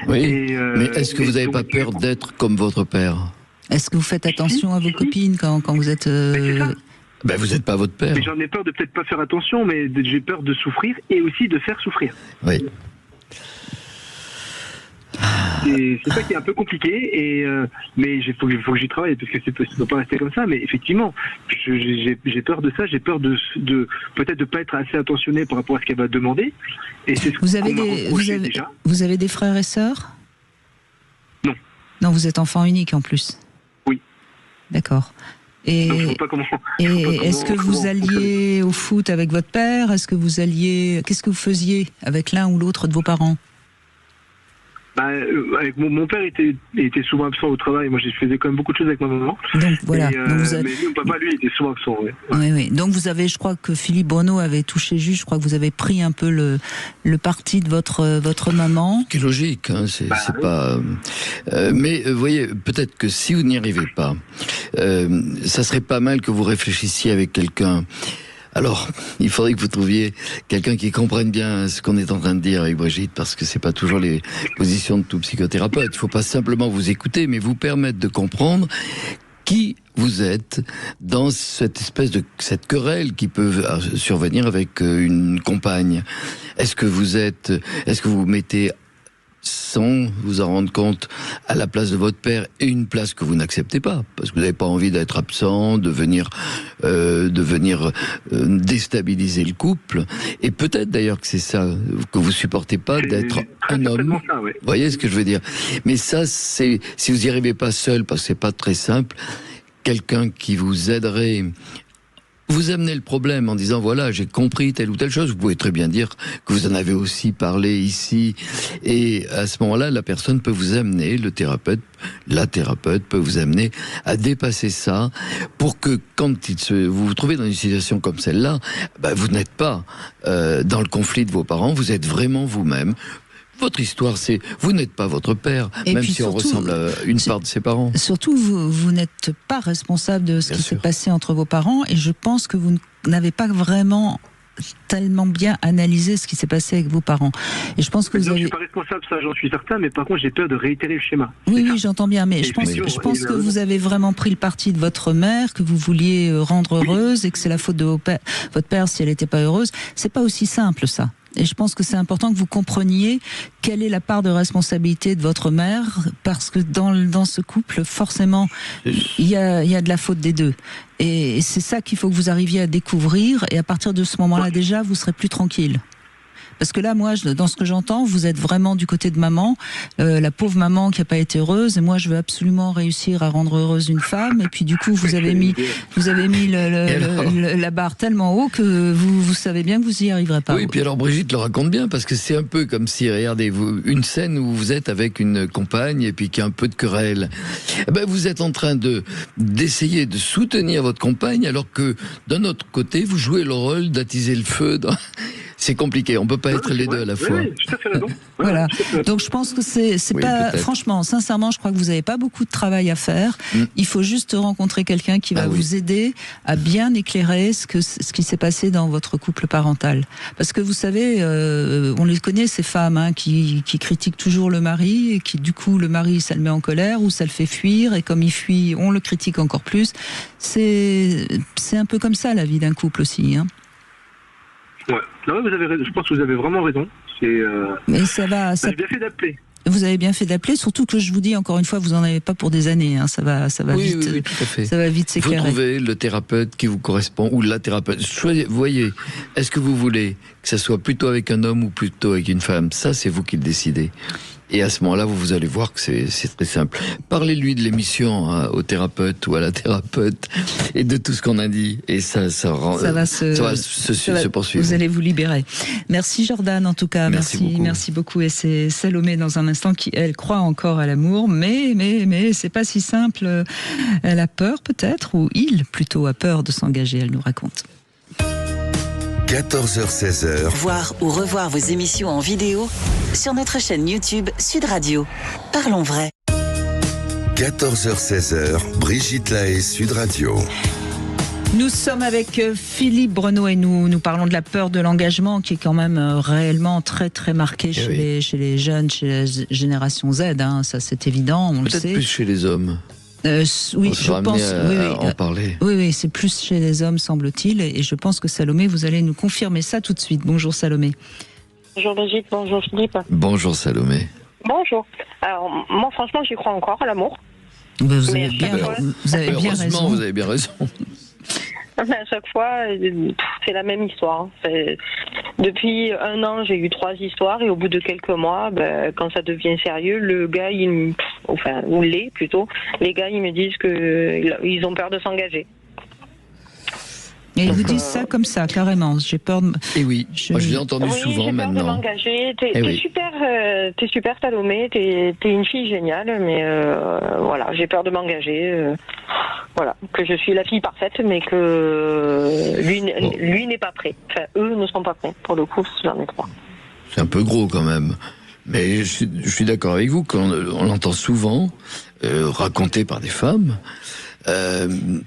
Oui, mais est-ce que vous n'avez pas peur d'être comme votre père? Est-ce que vous faites attention à vos copines quand vous êtes... vous n'êtes pas votre père. Mais j'en ai peur de peut-être pas faire attention, mais j'ai peur de souffrir et aussi de faire souffrir. Oui. C'est ça qui est un peu compliqué, mais il faut que j'y travaille, parce que ça ne peut pas rester comme ça. Mais effectivement, j'ai peur de ça, j'ai peur de peut-être de pas être assez attentionné par rapport à ce qu'elle va demander. Et c'est ce vous avez des frères et sœurs? Non. Non, vous êtes enfant unique en plus? Oui. D'accord. Et, donc, je vois pas comment, est-ce que vous alliez au foot avec votre père? Qu'est-ce que vous faisiez avec l'un ou l'autre de vos parents? Avec mon père était souvent absent au travail. Moi, je faisais quand même beaucoup de choses avec ma maman. Donc voilà. Mais mon papa, lui, était souvent absent. Ouais. Oui. Donc vous avez, je crois que Philippe Bruno avait touché juste. Je crois que vous avez pris un peu le parti de votre maman. Qui est logique, hein, c'est pas. Mais vous voyez, peut-être que si vous n'y arrivez pas, ça serait pas mal que vous réfléchissiez avec quelqu'un. Alors, il faudrait que vous trouviez quelqu'un qui comprenne bien ce qu'on est en train de dire avec Brigitte, parce que c'est pas toujours les positions de tout psychothérapeute. Il faut pas simplement vous écouter, mais vous permettre de comprendre qui vous êtes dans cette espèce de cette querelle qui peut survenir avec une compagne. Est-ce que vous mettez sans vous en rendre compte à la place de votre père, et une place que vous n'acceptez pas, parce que vous n'avez pas envie d'être absent, de venir déstabiliser le couple, et peut-être d'ailleurs que c'est ça que vous supportez pas, d'être un homme. Ça, ouais. Vous voyez ce que je veux dire? Mais ça, c'est si vous n'y arrivez pas seul, parce que c'est pas très simple, quelqu'un qui vous aiderait. Vous amenez le problème en disant voilà, j'ai compris telle ou telle chose. Vous pouvez très bien dire que vous en avez aussi parlé ici, et à ce moment-là, la personne peut vous amener, la thérapeute peut vous amener à dépasser ça, pour que quand vous vous trouvez dans une situation comme celle-là, vous n'êtes pas dans le conflit de vos parents, vous êtes vraiment vous-même. Votre histoire, c'est vous n'êtes pas votre père, et même si surtout, on ressemble à une part de ses parents. Surtout, vous n'êtes pas responsable de ce qui s'est passé entre vos parents, et je pense que vous n'avez pas vraiment tellement bien analysé ce qui s'est passé avec vos parents. Et je pense que je suis pas responsable, ça j'en suis certain, mais par contre j'ai peur de réitérer le schéma. Oui, j'entends bien, mais je pense que vous avez vraiment pris le parti de votre mère, que vous vouliez rendre heureuse, et que c'est la faute de votre père si elle n'était pas heureuse. C'est pas aussi simple, ça. Et je pense que c'est important que vous compreniez quelle est la part de responsabilité de votre mère, parce que dans ce couple, forcément, il y a de la faute des deux. Et c'est ça qu'il faut que vous arriviez à découvrir, et à partir de ce moment-là, déjà, vous serez plus tranquille. Parce que là, moi, dans ce que j'entends, vous êtes vraiment du côté de maman, la pauvre maman qui n'a pas été heureuse, et moi, je veux absolument réussir à rendre heureuse une femme, et puis du coup, vous avez mis la barre tellement haut que vous savez bien que vous n'y arriverez pas. Oui, puis alors Brigitte le raconte bien, parce que c'est un peu comme si, regardez, une scène où vous êtes avec une compagne, et puis qu'il y a un peu de querelle. Vous êtes en train d'essayer de soutenir votre compagne, alors que, d'un autre côté, vous jouez le rôle d'attiser le feu dans... C'est compliqué, on peut pas être les deux à la fois. Oui, tout à fait raison. Voilà. Donc je pense que c'est pas, franchement, sincèrement, je crois que vous n'avez pas beaucoup de travail à faire. Il faut juste rencontrer quelqu'un qui va vous aider à bien éclairer ce qui s'est passé dans votre couple parental. Parce que vous savez, on les connaît, ces femmes qui critiquent toujours le mari, et qui du coup le mari ça le met en colère ou ça le fait fuir, et comme il fuit, on le critique encore plus. C'est un peu comme ça la vie d'un couple aussi. Ouais. Non, je pense que vous avez vraiment raison. Mais ça va. J'ai bien fait d'appeler. Vous avez bien fait d'appeler, surtout que je vous dis encore une fois, vous n'en avez pas pour des années. Ça va vite. Oui, tout à fait. Ça va vite s'éclairer. Vous trouvez le thérapeute qui vous correspond, ou la thérapeute. Voyez, est-ce que vous voulez que ça soit plutôt avec un homme ou plutôt avec une femme? Ça, c'est vous qui le décidez. Et à ce moment-là, vous allez voir que c'est très simple. Parlez-lui de l'émission au thérapeute ou à la thérapeute, et de tout ce qu'on a dit. Et ça va se poursuivre. Vous allez vous libérer. Merci Jordan, en tout cas. Merci beaucoup. Et c'est Salomé dans un instant qui, elle, croit encore à l'amour, mais c'est pas si simple. Elle a peur peut-être, ou il plutôt a peur de s'engager. Elle nous raconte. 14h-16h. Voir ou revoir vos émissions en vidéo sur notre chaîne YouTube Sud Radio. Parlons vrai. 14h-16h, Brigitte Lahaie, Sud Radio. Nous sommes avec Philippe Bruno, et nous parlons de la peur de l'engagement, qui est quand même réellement très très marquée chez les jeunes, chez la génération Z. Ça c'est évident, on le sait. Peut-être plus chez les hommes. Oui, je pense. En parler. Oui, c'est plus chez les hommes, semble-t-il, et je pense que Salomé, vous allez nous confirmer ça tout de suite. Bonjour Salomé. Bonjour Brigitte, bonjour Philippe. Bonjour Salomé. Bonjour. Alors, moi, franchement, j'y crois encore à l'amour. Vous Mais avez bien, chaque fois- vous avez bien Heureusement, raison. vous avez bien raison. Mais à chaque fois, c'est la même histoire. Depuis 1 an, j'ai eu 3 histoires et au bout de quelques mois, quand ça devient sérieux, le gars, ou les gars, ils me disent qu'ils ont peur de s'engager. Et ils vous disent ça comme ça, carrément. J'ai peur de... Et oui, Je- moi je l'ai entendu Oui, souvent j'ai peur de maintenant. m'engager. T'es oui. super Salomé, t'es une fille géniale, mais voilà, j'ai peur de m'engager. Voilà, que je suis la fille parfaite, mais que lui n'est pas prêt. Enfin, eux ne sont pas prêts. Pour le coup, j'en ai 3. C'est un peu gros quand même. Mais je suis d'accord avec vous qu'on on l'entend souvent raconté par des femmes. oui,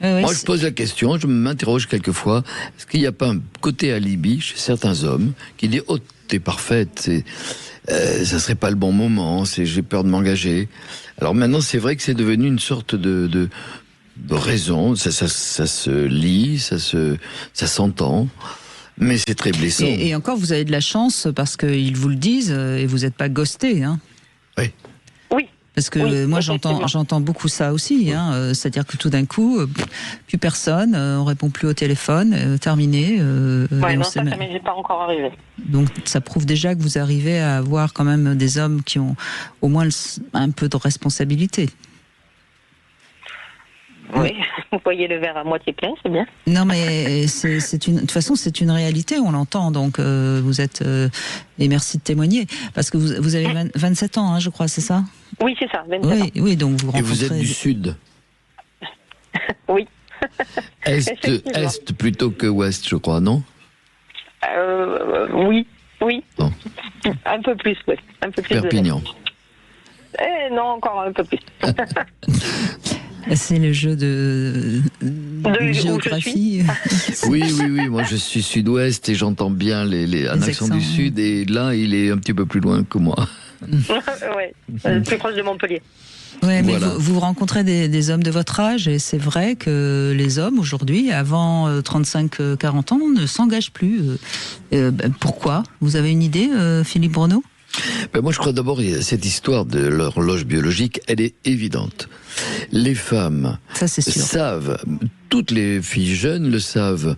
Moi, je pose la question, je m'interroge quelquefois, est-ce qu'il n'y a pas un côté alibi chez certains hommes qui dit « Oh, t'es parfaite, ça serait pas le bon moment, j'ai peur de m'engager ». Alors maintenant, c'est vrai que c'est devenu une sorte de raison, ça se lit, ça s'entend, mais c'est très blessant. Et encore, vous avez de la chance parce qu'ils vous le disent et vous n'êtes pas ghosté. Hein. Oui. Oui. Parce que Oui, moi, effectivement. j'entends beaucoup ça aussi. Hein. C'est-à-dire que tout d'un coup, plus personne, on répond plus au téléphone, terminé. Ouais, et on non, sait ça même- m'est pas encore arrivé. Donc ça prouve déjà que vous arrivez à avoir quand même des hommes qui ont au moins un peu de responsabilité. Oui, vous voyez le verre à moitié plein, c'est bien. Non, mais de toute façon, c'est une réalité, on l'entend. Donc, vous êtes. Et merci de témoigner. Parce que vous avez 27 ans, hein, je crois, c'est ça? Oui, c'est ça, 27 ans. Oui, donc vous Et rencontrez. vous êtes du Sud, Oui. Est plutôt que Ouest, je crois, non? Oui. Non. Un peu plus, oui. Un peu plus. Perpignan. Non, encore un peu plus. C'est le jeu de où je géographie. Oui, moi je suis Sud-Ouest et j'entends bien un accent du accents. Sud, et là il est un petit peu plus loin que moi. Ouais, plus proche de Montpellier. Ouais, mais Voilà. vous rencontrez des hommes de votre âge et c'est vrai que les hommes aujourd'hui, avant 35-40 ans, ne s'engagent plus. Pourquoi? Vous avez une idée, Philippe Bruno? Ben moi je crois d'abord cette histoire de l'horloge biologique, elle est évidente. Les femmes Ça, c'est sûr. savent, toutes les filles jeunes le savent,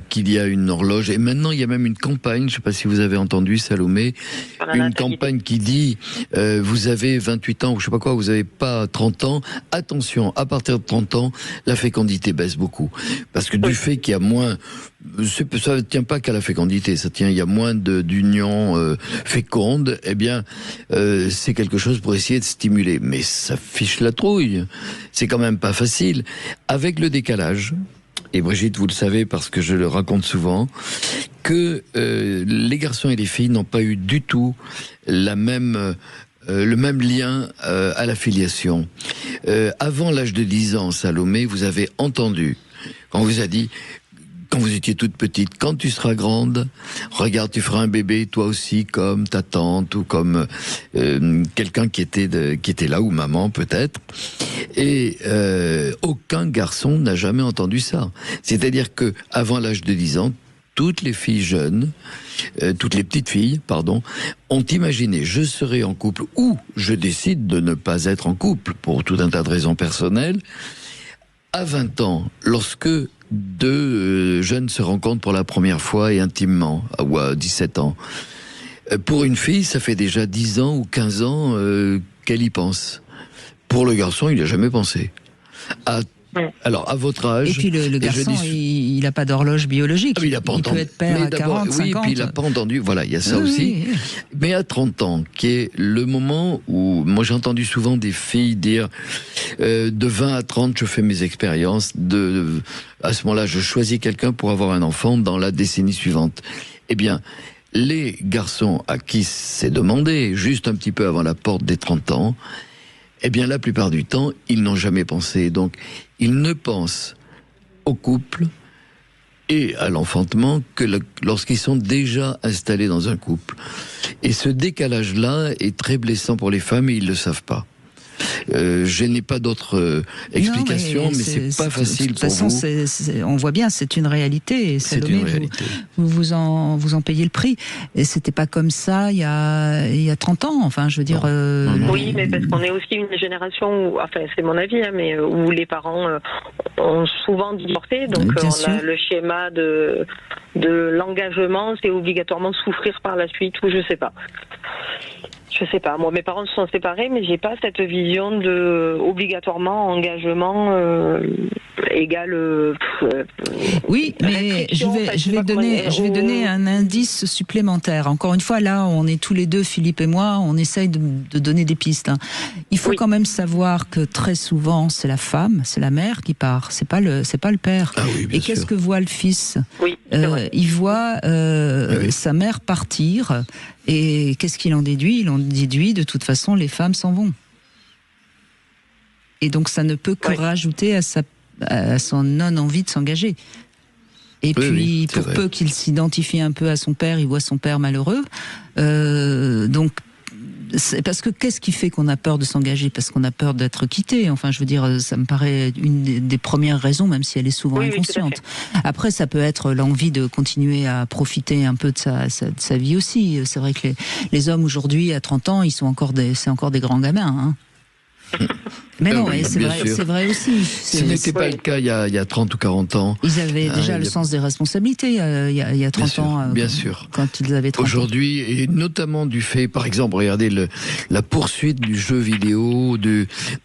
qu'il y a une horloge, et maintenant il y a même une campagne, je ne sais pas si vous avez entendu, Salomé, Voilà, une natalité. campagne qui dit vous avez 28 ans ou je sais pas quoi, vous n'avez pas 30 ans, attention, à partir de 30 ans, la fécondité baisse beaucoup. Parce que du fait qu'il y a moins, ça ne tient pas qu'à la fécondité, ça tient, il y a moins d'unions fécondes, eh bien c'est quelque chose pour essayer de stimuler. Mais ça fiche la trouille, c'est quand même pas facile. Avec le décalage, et Brigitte, vous le savez parce que je le raconte souvent, que les garçons et les filles n'ont pas eu du tout le même lien à la filiation. Avant l'âge de 10 ans, Salomé, vous avez entendu, quand on vous a dit, quand vous étiez toute petite, quand tu seras grande, regarde, tu feras un bébé toi aussi comme ta tante ou comme quelqu'un qui était là, ou maman peut-être. Et aucun garçon n'a jamais entendu ça. C'est-à-dire que avant l'âge de 10 ans, toutes les filles jeunes, toutes les petites filles, pardon, ont imaginé je serai en couple ou je décide de ne pas être en couple pour tout un tas de raisons personnelles. À 20 ans, lorsque deux jeunes se rencontrent pour la première fois et intimement, ou à 17 ans, pour une fille, ça fait déjà 10 ans ou 15 ans qu'elle y pense. Pour le garçon, il n'y a jamais pensé. Alors, à votre âge... Et puis le garçon, il n'a pas d'horloge biologique. Ah, il n'a pas il entendu. peut être père Mais à 40, oui, 50. puis il n'a pas entendu. Voilà, il y a ça Oui, aussi. oui. Mais à 30 ans, qui est le moment où... Moi, j'ai entendu souvent des filles dire de 20 à 30, je fais mes expériences. À ce moment-là, je choisis quelqu'un pour avoir un enfant dans la décennie suivante. Eh bien, les garçons à qui c'est demandé, juste un petit peu avant la porte des 30 ans, eh bien, la plupart du temps, ils n'ont jamais pensé. Donc, ils ne pensent au couple et à l'enfantement que lorsqu'ils sont déjà installés dans un couple. Et ce décalage-là est très blessant pour les femmes et ils ne le savent pas. Je n'ai pas d'autre explication, mais c'est pas facile pour vous. De toute façon, on voit bien, c'est une réalité. Et C'est Salomé, une réalité. vous en payez le prix. Et c'était pas comme ça il y a 30 ans. Enfin, je veux dire. Non. Oui, mais parce qu'on est aussi une génération où, enfin, c'est mon avis, hein, mais où les parents ont souvent divorcé. Donc, Bien on sûr. a le schéma de l'engagement, c'est obligatoirement souffrir par la suite, ou je sais pas. Je sais pas. Moi, mes parents se sont séparés, mais j'ai pas cette vision de obligatoirement engagement égale. Oui, mais je vais donner un indice supplémentaire. Encore une fois, là, on est tous les deux, Philippe et moi, on essaye de donner des pistes. Hein. Il faut quand même savoir que très souvent, c'est la femme, c'est la mère qui part. C'est pas le père. Ah oui, bien et qu'est-ce sûr. que voit le fils? Oui, c'est vrai. Il voit sa mère partir. Et qu'est-ce qu'il en déduit? Il en déduit, de toute façon, les femmes s'en vont. Et donc, ça ne peut que rajouter à son non-envie de s'engager. Et puis, c'est pour vrai. peu qu'il s'identifie un peu à son père, il voit son père malheureux. Donc, c'est parce que qu'est-ce qui fait qu'on a peur de s'engager? Parce qu'on a peur d'être quitté. Enfin, je veux dire, ça me paraît une des premières raisons, même si elle est souvent inconsciente. Après, ça peut être l'envie de continuer à profiter un peu de sa vie aussi. C'est vrai que les hommes aujourd'hui, à 30 ans, c'est encore des grands gamins. Hein. Mais non, oui, c'est bien vrai, sûr. c'est vrai aussi. Ce n'était pas le cas il y a 30 ou 40 ans. Ils avaient déjà le sens des responsabilités il y a 30 ans. Bien sûr. Quand ils avaient 30 ans. Aujourd'hui, et notamment du fait, par exemple, regardez la poursuite du jeu vidéo,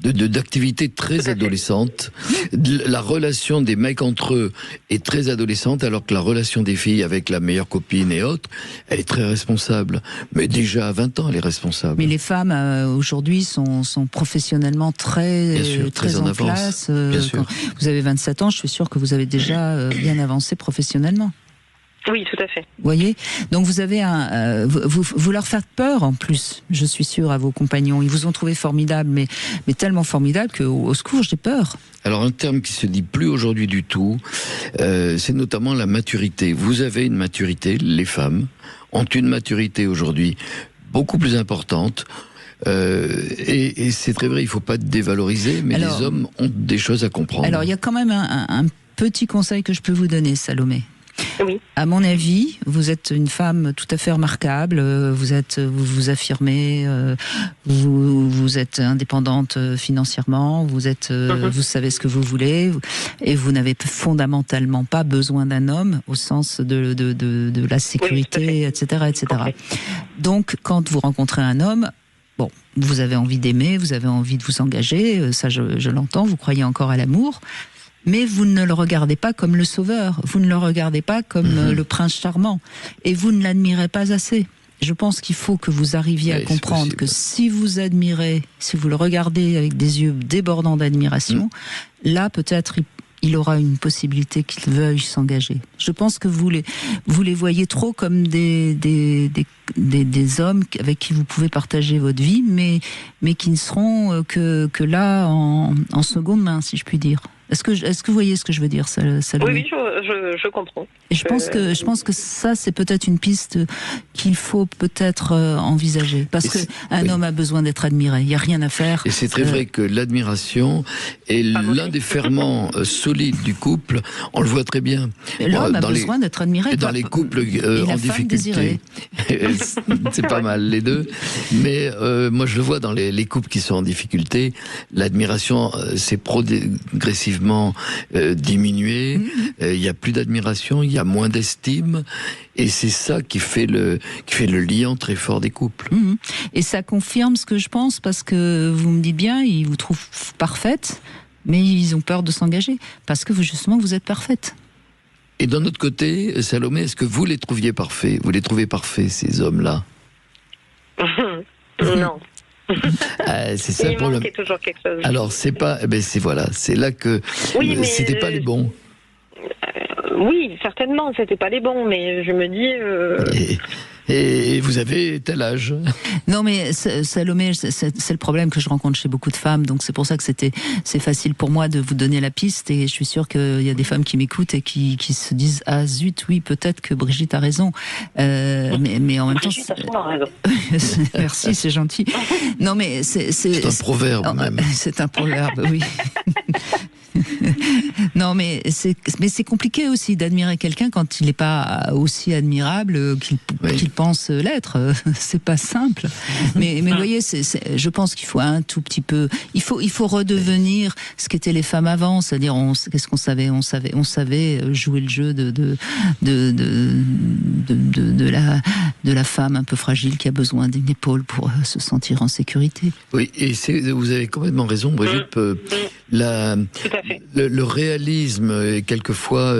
d'activités très adolescentes. La relation des mecs entre eux est très adolescente, alors que la relation des filles avec la meilleure copine et autres, elle est très responsable. Mais déjà à 20 ans, elle est responsable. Mais les femmes aujourd'hui sont professionnellement très en avance. place. Bien sûr. Quand vous avez 27 ans, je suis sûre que vous avez déjà bien avancé professionnellement. Oui, tout à fait. Vous voyez? Donc vous avez vous leur faites peur en plus, je suis sûre, à vos compagnons. Ils vous ont trouvé formidable, mais tellement formidable qu'au secours, j'ai peur. Alors un terme qui se dit plus aujourd'hui du tout, c'est notamment la maturité. Vous avez une maturité, les femmes ont une maturité aujourd'hui beaucoup plus importante. Et c'est très vrai, il ne faut pas dévaloriser, mais les hommes ont des choses à comprendre. Alors, il y a quand même un petit conseil que je peux vous donner, Salomé. Oui. À mon avis, vous êtes une femme tout à fait remarquable. Vous vous affirmez, vous êtes indépendante financièrement. Vous savez ce que vous voulez, et vous n'avez fondamentalement pas besoin d'un homme au sens de la sécurité, etc., etc. Donc, quand vous rencontrez un homme, bon, vous avez envie d'aimer, vous avez envie de vous engager, ça je l'entends, vous croyez encore à l'amour, mais vous ne le regardez pas comme le sauveur, vous ne le regardez pas comme le prince charmant, et vous ne l'admirez pas assez. Je pense qu'il faut que vous arriviez à comprendre que si vous admirez, si vous le regardez avec des yeux débordants d'admiration, là peut-être il aura une possibilité qu'il veuille s'engager. Je pense que vous les voyez trop comme des hommes avec qui vous pouvez partager votre vie, mais qui ne seront que là en seconde main, si je puis dire. Est-ce que vous voyez ce que je veux dire, Salomé? Oui, je comprends. Et je pense que ça, c'est peut-être une piste qu'il faut peut-être envisager. Parce qu'un homme a besoin d'être admiré. Il n'y a rien à faire. Et c'est très vrai que l'admiration est l'un des ferments solides du couple. On le voit très bien. L'homme a besoin d'être admiré. Dans les couples en difficulté. C'est pas mal, les deux. Mais moi, je le vois dans les couples qui sont en difficulté. L'admiration s'est progressivement diminuée. Il n'y a plus d'admiration, il y a moins d'estime. Et c'est ça qui fait le lien très fort des couples. Et ça confirme ce que je pense, parce que vous me dites bien, ils vous trouvent parfaite, mais ils ont peur de s'engager. Parce que justement, vous êtes parfaite. Et d'un autre côté, Salomé, est-ce que vous les trouviez parfaits? Vous les trouvez parfaits, ces hommes-là? Non. C'est ça le problème. Il manquait toujours quelque chose. Alors c'est pas, c'est là que c'était pas les bons. Oui, certainement, c'était pas les bons, mais je me dis. Et vous avez tel âge. Non, mais Salomé, c'est le problème que je rencontre chez beaucoup de femmes. Donc c'est pour ça que c'est facile pour moi de vous donner la piste. Et je suis sûre qu'il y a des femmes qui m'écoutent et qui se disent ah zut, oui, peut-être que Brigitte a raison. Mais en même temps, merci, c'est gentil. Non, mais c'est un proverbe même. C'est un proverbe, oui. Non, mais c'est compliqué aussi d'admirer quelqu'un quand il n'est pas aussi admirable qu'il pense l'être. C'est pas simple. Mais vous voyez, je pense qu'il faut un tout petit peu. Il faut redevenir ce qu'étaient les femmes avant, c'est-à-dire qu'est-ce qu'on savait. On savait jouer le jeu de la femme un peu fragile qui a besoin d'une épaule pour se sentir en sécurité. Oui, et vous avez complètement raison, Brigitte. Le réalisme, et quelquefois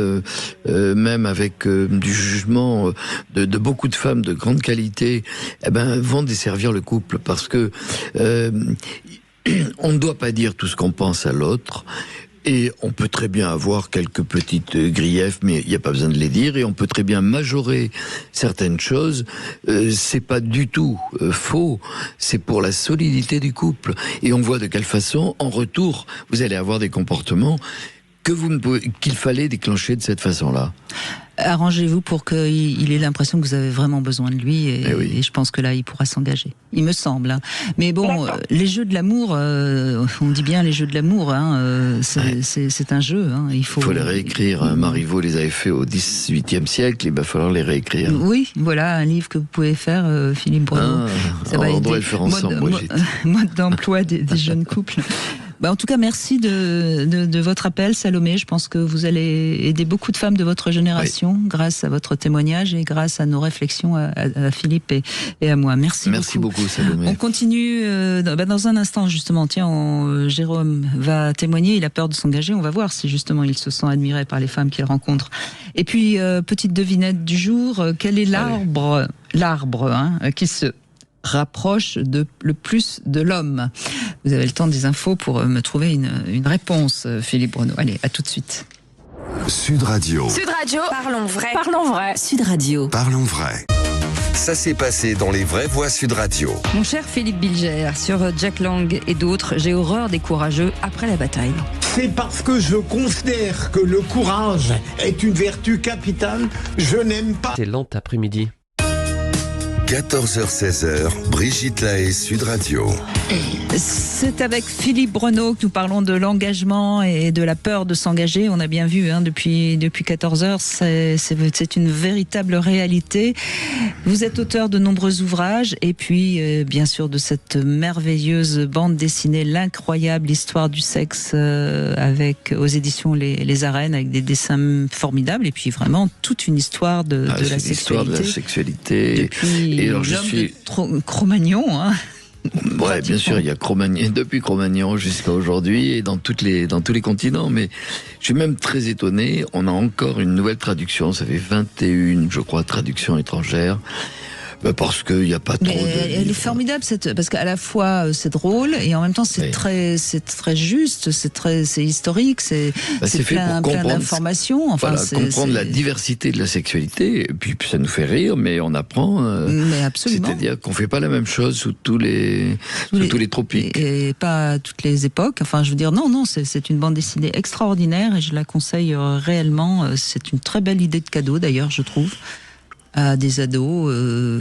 même avec du jugement de beaucoup de femmes de grande qualité, vont desservir le couple, parce que on ne doit pas dire tout ce qu'on pense à l'autre. Et on peut très bien avoir quelques petites griefs, mais il n'y a pas besoin de les dire. Et on peut très bien majorer certaines choses. C'est pas du tout faux. C'est pour la solidité du couple. Et on voit de quelle façon, en retour, vous allez avoir des comportements qu'il fallait déclencher de cette façon-là. Arrangez-vous pour qu'il ait l'impression que vous avez vraiment besoin de lui et je pense que là il pourra s'engager. Il me semble. Hein. Mais bon, les jeux de l'amour, on dit bien les jeux de l'amour, c'est un jeu. Hein. Il faut les réécrire. Marivaux les avait fait au XVIIIe siècle, il va falloir les réécrire. Oui, voilà un livre que vous pouvez faire, Philippe Bruno. On devrait le faire ensemble, Brigitte. Mode d'emploi des jeunes couples. En tout cas, merci de votre appel, Salomé. Je pense que vous allez aider beaucoup de femmes de votre génération grâce à votre témoignage et grâce à nos réflexions à Philippe et à moi. Merci beaucoup, Salomé. On continue dans un instant, justement. Tiens, Jérôme va témoigner. Il a peur de s'engager. On va voir si, justement, il se sent admiré par les femmes qu'il rencontre. Et puis, petite devinette du jour. Quel est l'arbre qui se rapproche le plus de l'homme? Vous avez le temps des infos pour me trouver une réponse, Philippe Bruno. Allez, à tout de suite. Sud Radio. Sud Radio. Parlons vrai. Parlons vrai. Sud Radio. Parlons vrai. Ça s'est passé dans les vraies voix Sud Radio. Mon cher Philippe Bilger, sur Jack Lang et d'autres, j'ai horreur des courageux après la bataille. C'est parce que je considère que le courage est une vertu capitale, je n'aime pas. C'est lent après-midi. 14h-16h, Brigitte Lahaie, Sud Radio. C'est avec Philippe Bruno que nous parlons de l'engagement et de la peur de s'engager. On a bien vu depuis 14h, c'est une véritable réalité. Vous êtes auteur de nombreux ouvrages et puis bien sûr de cette merveilleuse bande dessinée, l'incroyable histoire du sexe aux éditions Les Arènes, avec des dessins formidables et puis vraiment toute une histoire de la sexualité. L'histoire de la sexualité. Depuis et alors, de Cro-Magnon, hein. Ouais, bien sûr, il y a depuis Cro-Magnon jusqu'à aujourd'hui et dans tous les continents. Mais je suis même très étonné. On a encore une nouvelle traduction. Ça fait 21, je crois, traductions étrangères. Parce qu'il n'y a pas trop elle est formidable, parce qu'à la fois c'est drôle et en même temps c'est très juste, c'est historique, c'est plein d'informations. Enfin, comprendre la diversité de la sexualité, et puis ça nous fait rire, mais on apprend. Mais absolument. C'est-à-dire qu'on ne fait pas la même chose sous tous les tropiques. Et pas à toutes les époques. Enfin, je veux dire, non, c'est une bande dessinée extraordinaire et je la conseille réellement. C'est une très belle idée de cadeau d'ailleurs, je trouve. À des ados,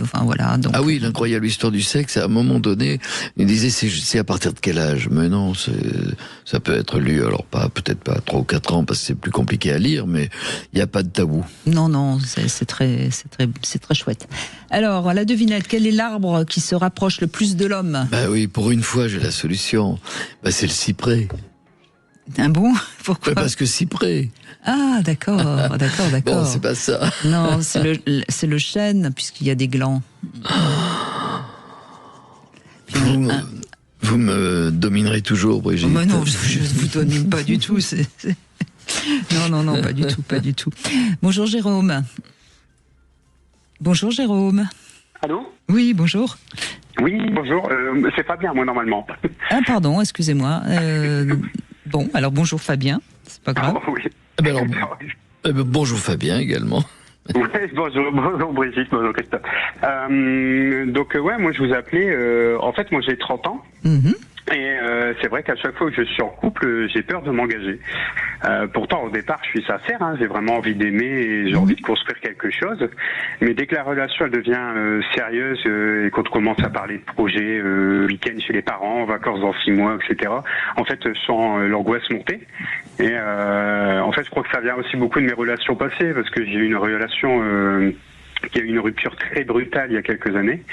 enfin voilà. Donc... Ah oui, l'incroyable histoire du sexe, à un moment donné, il disait c'est à partir de quel âge? Mais non, ça peut être lu, alors peut-être pas 3 ou 4 ans, parce que c'est plus compliqué à lire, mais il n'y a pas de tabou. Non, c'est très chouette. Alors, la devinette, quel est l'arbre qui se rapproche le plus de l'homme? Oui, pour une fois, j'ai la solution. C'est le cyprès. Un bon? Pourquoi? Parce que cyprès. Ah, d'accord. Bon, c'est pas ça. Non, c'est le chêne, puisqu'il y a des glands. Vous me dominerez toujours, Brigitte. Mais non, je ne vous domine pas du tout. Non, pas du tout. Bonjour Jérôme. Allô? Oui, bonjour. Oui, bonjour. C'est Fabien, moi, normalement. Ah, pardon, excusez-moi. Bon, alors bonjour Fabien, c'est pas grave. Oh, oui. Bonjour Fabien également. Oui, bonjour Brigitte, bonjour Christophe. Donc ouais, moi je vous appelais, en fait moi j'ai 30 ans. Et c'est vrai qu'à chaque fois que je suis en couple, j'ai peur de m'engager. Pourtant, au départ, je suis sincère, hein, j'ai vraiment envie d'aimer et j'ai envie de construire quelque chose. Mais dès que la relation elle devient sérieuse et qu'on commence à parler de projets, week-end chez les parents, vacances dans 6 mois, etc., en fait, je sens l'angoisse monter. Et en fait, je crois que ça vient aussi beaucoup de mes relations passées, parce que j'ai eu une relation... qui a eu une rupture très brutale il y a quelques années,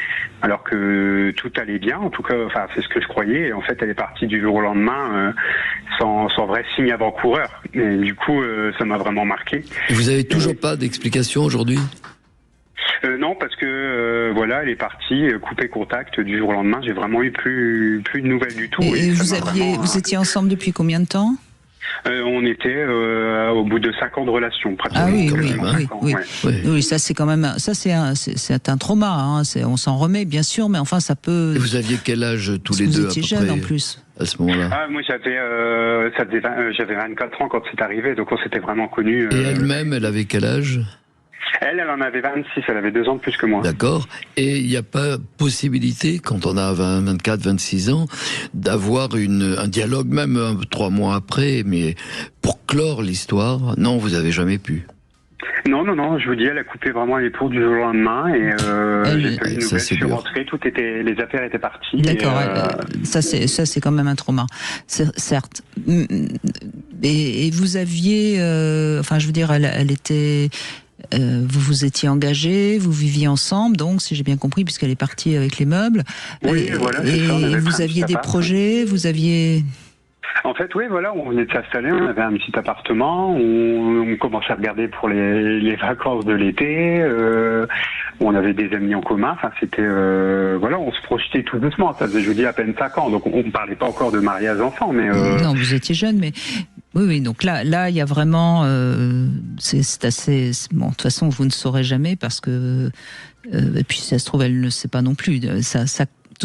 alors que tout allait bien, en tout cas, enfin c'est ce que je croyais, et en fait elle est partie du jour au lendemain sans vrai signe avant-coureur, et du coup ça m'a vraiment marqué. Et vous avez toujours pas d'explication aujourd'hui ? Non, parce que voilà, elle est partie, coupé contact du jour au lendemain, j'ai vraiment eu plus de nouvelles du tout. Et vous étiez ensemble depuis combien de temps ? On était au bout de 5 ans de relation, pratiquement. Ah oui, ça c'est quand même, c'est un trauma. Hein, on s'en remet bien sûr, mais enfin ça peut. Et vous aviez quel âge tous les deux à peu près ? Vous étiez jeune en plus. À ce moment-là. Moi j'avais 24 ans quand c'est arrivé, donc on s'était vraiment connus. Et elle-même, elle avait quel âge ? Elle en avait 26, elle avait 2 ans de plus que moi. D'accord. Et il n'y a pas possibilité, quand on a 20, 24, 26 ans, d'avoir un dialogue, même 3 mois après, mais pour clore l'histoire, non, vous n'avez jamais pu. Non, je vous dis, elle a coupé vraiment les pots du jour au lendemain et j'ai pas eu de nouvelles, je suis rentré, les affaires étaient parties. D'accord, ça c'est quand même un trauma, certes. Et vous aviez, enfin je veux dire, elle était... vous vous étiez engagés, vous viviez ensemble, donc si j'ai bien compris, puisqu'elle est partie avec les meubles. Oui, voilà. Et vous aviez des projets, vous aviez. En fait, oui, voilà, on venait de s'installer, on avait un petit appartement, on commençait à regarder pour les vacances de l'été, on avait des amis en commun, enfin c'était, voilà, on se projetait tout doucement, ça faisait, je vous dis, à peine 5 ans, donc on ne parlait pas encore de mariage enfant, mais... Non, vous étiez jeune, mais... Oui, donc là, il y a vraiment, c'est assez, bon, de toute façon, vous ne saurez jamais parce que, et puis ça se trouve, elle ne sait pas non plus. De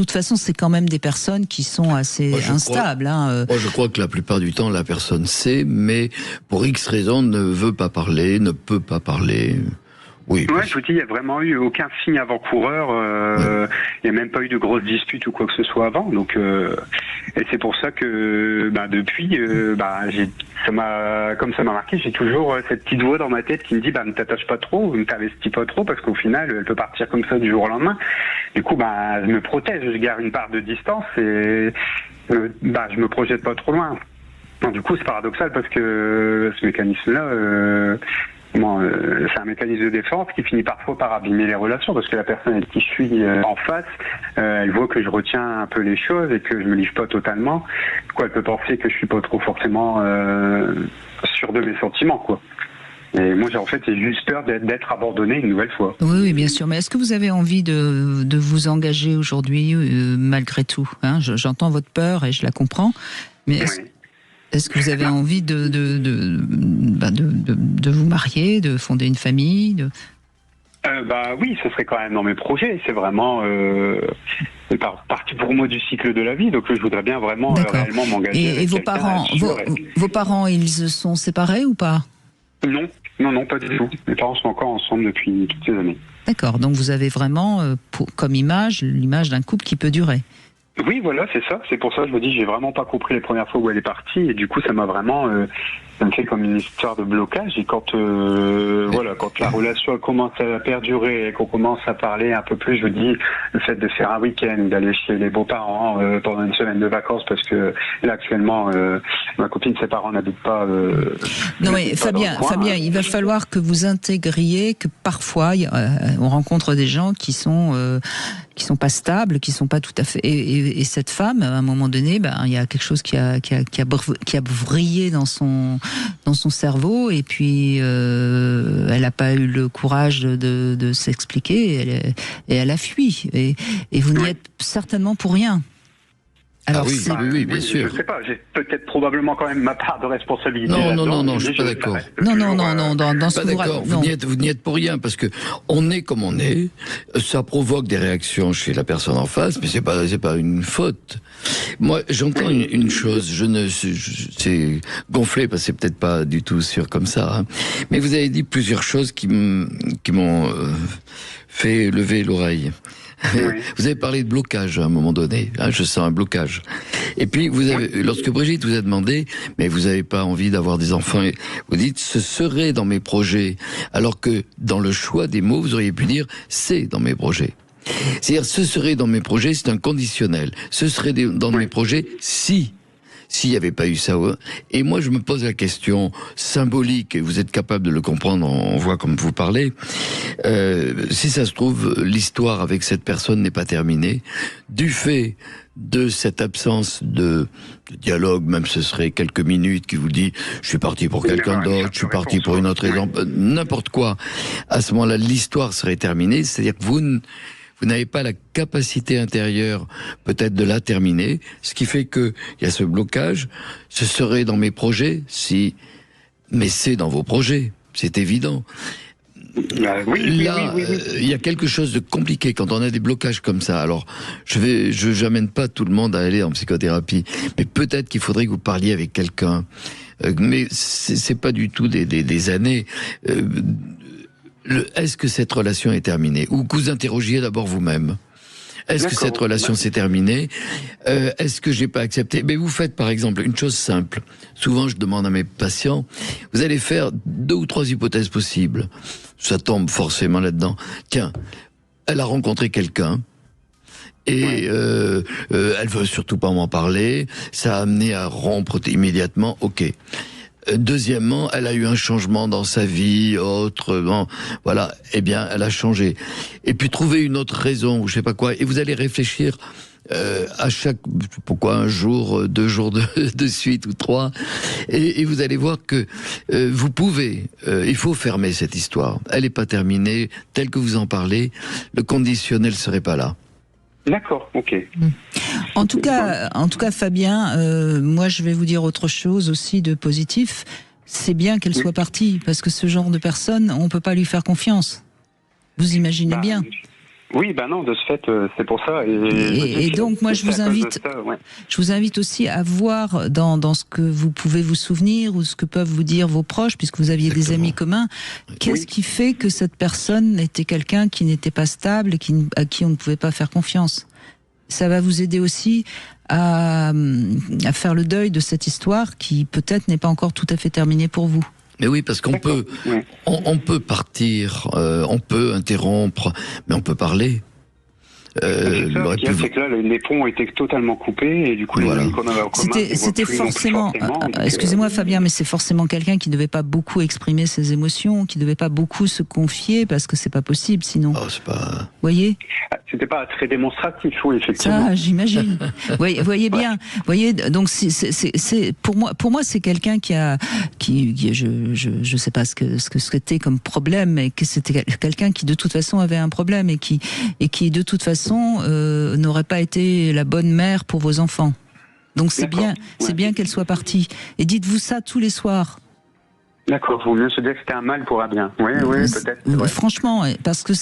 toute façon, c'est quand même des personnes qui sont assez instables. Moi, je crois que la plupart du temps, la personne sait, mais pour X raisons, ne veut pas parler, ne peut pas parler. Oui. Ouais, je vous dis, il n'y a vraiment eu aucun signe avant-coureur. Il n'y a même pas eu de grosses disputes ou quoi que ce soit avant. Donc, et c'est pour ça que, depuis, comme ça m'a marqué, j'ai toujours cette petite voix dans ma tête qui me dit, ne t'attache pas trop, ne t'investis pas trop, parce qu'au final, elle peut partir comme ça du jour au lendemain. Du coup, je me protège, je garde une part de distance et, je me projette pas trop loin. Donc, du coup, c'est paradoxal parce que ce mécanisme-là, c'est un mécanisme de défense qui finit parfois par abîmer les relations parce que la personne avec qui je suis en face, elle voit que je retiens un peu les choses et que je me livre pas totalement. Elle peut penser que je suis pas trop forcément sûr de mes sentiments, quoi. Et moi, en fait, j'ai juste peur d'être abandonné une nouvelle fois. Oui, bien sûr. Mais est-ce que vous avez envie de vous engager aujourd'hui, malgré tout, hein ? J'entends votre peur et je la comprends, mais est-ce que vous avez envie de vous marier, de fonder une famille Oui, ce serait quand même dans mes projets. C'est vraiment partie pour moi du cycle de la vie. Donc je voudrais bien vraiment réellement m'engager. Et vos parents, ils se sont séparés ou pas ? Non, pas du tout. Mes parents sont encore ensemble depuis toutes ces années. D'accord. Donc vous avez vraiment comme image l'image d'un couple qui peut durer. Oui, voilà, c'est ça. C'est pour ça que je me dis, j'ai vraiment pas compris les premières fois où elle est partie, et du coup, ça m'a vraiment, ça me fait comme une histoire de blocage. Et quand, quand la relation commence à perdurer et qu'on commence à parler un peu plus, je me dis, le fait de faire un week-end, d'aller chez les beaux-parents pendant une semaine de vacances, parce que là actuellement, ma copine, ses parents n'habitent pas. Non mais Fabien, il va falloir que vous intégriez que parfois, on rencontre des gens qui sont pas stables, qui sont pas tout à fait. Et cette femme, à un moment donné, il y a quelque chose qui a vrillé dans son cerveau, et puis elle n'a pas eu le courage de s'expliquer, et elle a fui. Et vous n'y êtes certainement pour rien. Alors, oui, bien sûr. Je sais pas, j'ai peut-être probablement quand même ma part de responsabilité. Non, je suis pas d'accord. Non, dans ce pas d'accord. Vous n'y êtes pour rien, parce que on est comme on est. Ça provoque des réactions chez la personne en face, mais c'est pas une faute. Moi, j'entends une chose. C'est gonflé, parce que c'est peut-être pas du tout sûr comme ça. Hein. Mais vous avez dit plusieurs choses qui m'ont fait lever l'oreille. Oui. Vous avez parlé de blocage à un moment donné. Hein, je sens un blocage. Et puis, lorsque Brigitte vous a demandé, mais vous n'avez pas envie d'avoir des enfants, vous dites, ce serait dans mes projets. Alors que dans le choix des mots, vous auriez pu dire, c'est dans mes projets. C'est-à-dire, ce serait dans mes projets, c'est un conditionnel. Ce serait dans mes projets si. S'il n'y avait pas eu ça. Et moi, je me pose la question symbolique, et vous êtes capable de le comprendre, on voit comme vous parlez. Si ça se trouve, l'histoire avec cette personne n'est pas terminée. Du fait de cette absence de dialogue, même ce serait quelques minutes qui vous dit « je suis parti pour quelqu'un d'autre, je suis parti pour une autre raison », n'importe quoi. À ce moment-là, l'histoire serait terminée, c'est-à-dire que vous n'avez pas la capacité intérieure peut-être de la terminer, ce qui fait que il y a ce blocage. Ce serait dans mes projets, si, mais c'est dans vos projets, c'est évident. Là, il y a quelque chose de compliqué quand on a des blocages comme ça. Alors, j'amène pas tout le monde à aller en psychothérapie, mais peut-être qu'il faudrait que vous parliez avec quelqu'un. Mais c'est pas du tout des années. Est-ce que cette relation est terminée? Ou que vous interrogiez d'abord vous-même. Est-ce que cette relation s'est terminée? Est-ce que j'ai pas accepté? Mais vous faites par exemple une chose simple. Souvent je demande à mes patients, vous allez faire 2 ou 3 hypothèses possibles. Ça tombe forcément là-dedans. Tiens, elle a rencontré quelqu'un. Et elle veut surtout pas m'en parler. Ça a amené à rompre immédiatement. Ok. Deuxièmement, elle a eu un changement dans sa vie, autrement, voilà, eh bien, elle a changé. Et puis trouver une autre raison, ou je sais pas quoi, et vous allez réfléchir à chaque, pourquoi un jour, 2 jours de suite, ou 3, et vous allez voir que vous pouvez, il faut fermer cette histoire. Elle n'est pas terminée, telle que vous en parlez, le conditionnel serait pas là. D'accord, ok. En tout cas, Fabien, moi je vais vous dire autre chose aussi de positif. C'est bien qu'elle soit partie, parce que ce genre de personne, on peut pas lui faire confiance. Vous imaginez bien. Oui, non, de ce fait, c'est pour ça. Et donc, moi, je vous invite aussi à voir dans ce que vous pouvez vous souvenir ou ce que peuvent vous dire vos proches, puisque vous aviez des amis communs. Qu'est-ce qui fait que cette personne était quelqu'un qui n'était pas stable, à qui on ne pouvait pas faire confiance? Ça va vous aider aussi à faire le deuil de cette histoire qui peut-être n'est pas encore tout à fait terminée pour vous. Mais oui, parce qu'on peut, on peut partir, on peut interrompre, mais on peut parler. C'est que là, les ponts ont été totalement coupés et du coup, les amis qu'on avait en commun, c'était forcément. Excusez-moi, Fabien, mais c'est forcément quelqu'un qui ne devait pas beaucoup exprimer ses émotions, qui ne devait pas beaucoup se confier, parce que c'est pas possible sinon. Oh, c'est pas. Voyez. C'était pas très démonstratif, oui, effectivement. Ça, j'imagine. Voyez bien. Voyez, donc c'est pour moi c'est quelqu'un je sais pas ce que c'était comme problème, mais que c'était quelqu'un qui de toute façon avait un problème et qui de toute façon n'aurait pas été la bonne mère pour vos enfants. Donc c'est bien qu'elle soit partie. Et dites-vous ça tous les soirs. D'accord, il vaut mieux se dire que c'était un mal pour un bien. Oui, peut-être. Franchement, parce que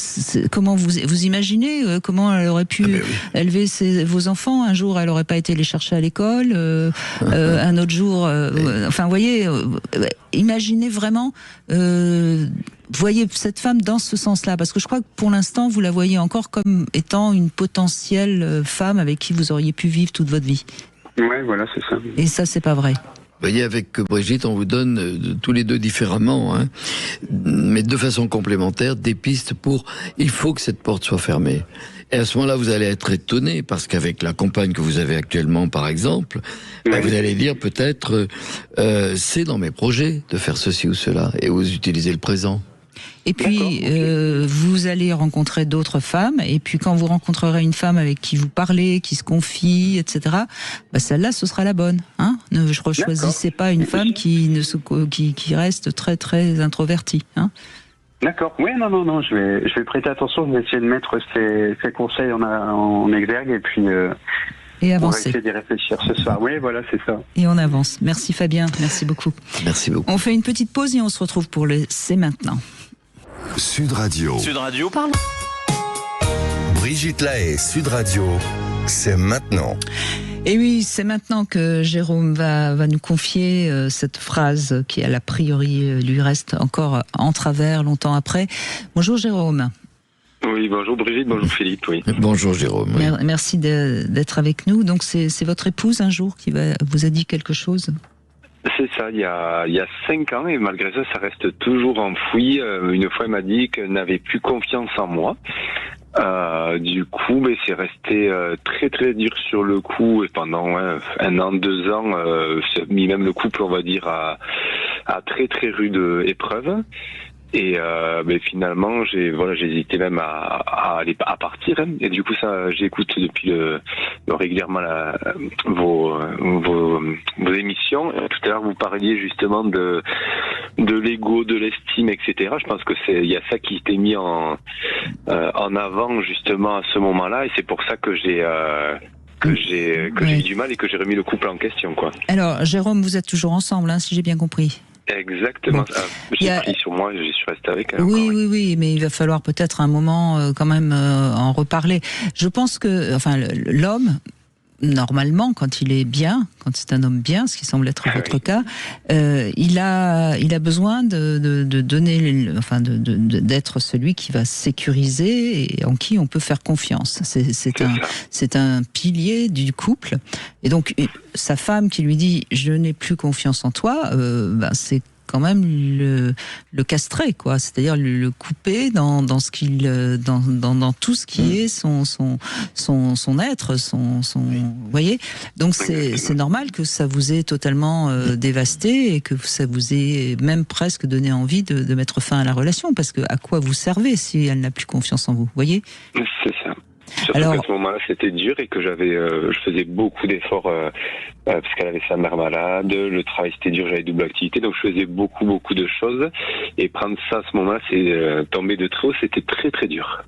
comment vous imaginez comment elle aurait pu élever vos enfants? Un jour, elle n'aurait pas été les chercher à l'école. Un autre jour, enfin, voyez, imaginez vraiment. Voyez cette femme dans ce sens-là, parce que je crois que pour l'instant, vous la voyez encore comme étant une potentielle femme avec qui vous auriez pu vivre toute votre vie. Oui, voilà, c'est ça. Et ça, c'est pas vrai. Vous voyez, avec Brigitte, on vous donne tous les deux différemment, hein, mais de façon complémentaire, des pistes pour il faut que cette porte soit fermée. Et à ce moment-là, vous allez être étonné, parce qu'avec la compagne que vous avez actuellement, par exemple, vous allez dire peut-être c'est dans mes projets de faire ceci ou cela, et vous utilisez le présent. Et puis, vous allez rencontrer d'autres femmes, et puis quand vous rencontrerez une femme avec qui vous parlez, qui se confie, etc., celle-là, ce sera la bonne. Hein, ne choisissez pas une femme qui reste très, très introvertie. Hein. D'accord. Oui, non, je vais prêter attention, je vais essayer de mettre ces conseils en exergue, et puis Et on va avancer. essayer d'y réfléchir ce soir. Oui, voilà, c'est ça. Et on avance. Merci Fabien, merci beaucoup. Merci beaucoup. On fait une petite pause et on se retrouve pour le C'est maintenant. Sud Radio. Sud Radio. Brigitte Lahaie, Sud Radio. C'est maintenant. Et oui, c'est maintenant que Jérôme va nous confier cette phrase qui, a priori, lui reste encore en travers longtemps après. Bonjour Jérôme. Oui, bonjour Brigitte, bonjour Philippe, oui. Bonjour Jérôme. Oui. Merci d'être avec nous. Donc c'est votre épouse un jour qui vous a dit quelque chose ? C'est ça, il y a 5 ans, et malgré ça, ça reste toujours enfoui. Une fois, elle m'a dit qu'elle n'avait plus confiance en moi. Du coup, c'est resté très très dur sur le coup, et pendant 1 an, 2 ans, ça a mis même le couple, on va dire, à très très rude épreuve. Et finalement, j'hésitais même à partir. Hein. Et du coup, ça, j'écoute depuis régulièrement vos émissions. Tout à l'heure, vous parliez justement de l'ego, de l'estime, etc. Je pense que il y a ça qui était mis en avant justement à ce moment-là, et c'est pour ça que j'ai eu du mal et que j'ai remis le couple en question, quoi. Alors, Jérôme, vous êtes toujours ensemble, hein, si j'ai bien compris. Exactement. Bon. J'ai pris sur moi, je suis resté avec elle. Oui, mais il va falloir peut-être un moment quand même en reparler. Je pense que, l'homme, normalement, quand il est bien, quand c'est un homme bien, ce qui semble être votre cas, il a besoin de donner, d'être celui qui va sécuriser et en qui on peut faire confiance. C'est un pilier du couple. Et donc, sa femme qui lui dit « je n'ai plus confiance en toi », c'est quand même le castrer, quoi. C'est-à-dire le couper dans ce qu'il, dans tout ce qui est son être, vous voyez. Donc c'est normal que ça vous ait totalement dévasté et que ça vous ait même presque donné envie de mettre fin à la relation, parce que à quoi vous servez si elle n'a plus confiance en vous, voyez. C'est ça. Surtout qu'à ce moment-là, c'était dur et que je faisais beaucoup d'efforts parce qu'elle avait sa mère malade, le travail c'était dur, j'avais double activité, donc je faisais beaucoup de choses, et prendre ça à ce moment-là, c'est tomber de trop, c'était très très dur.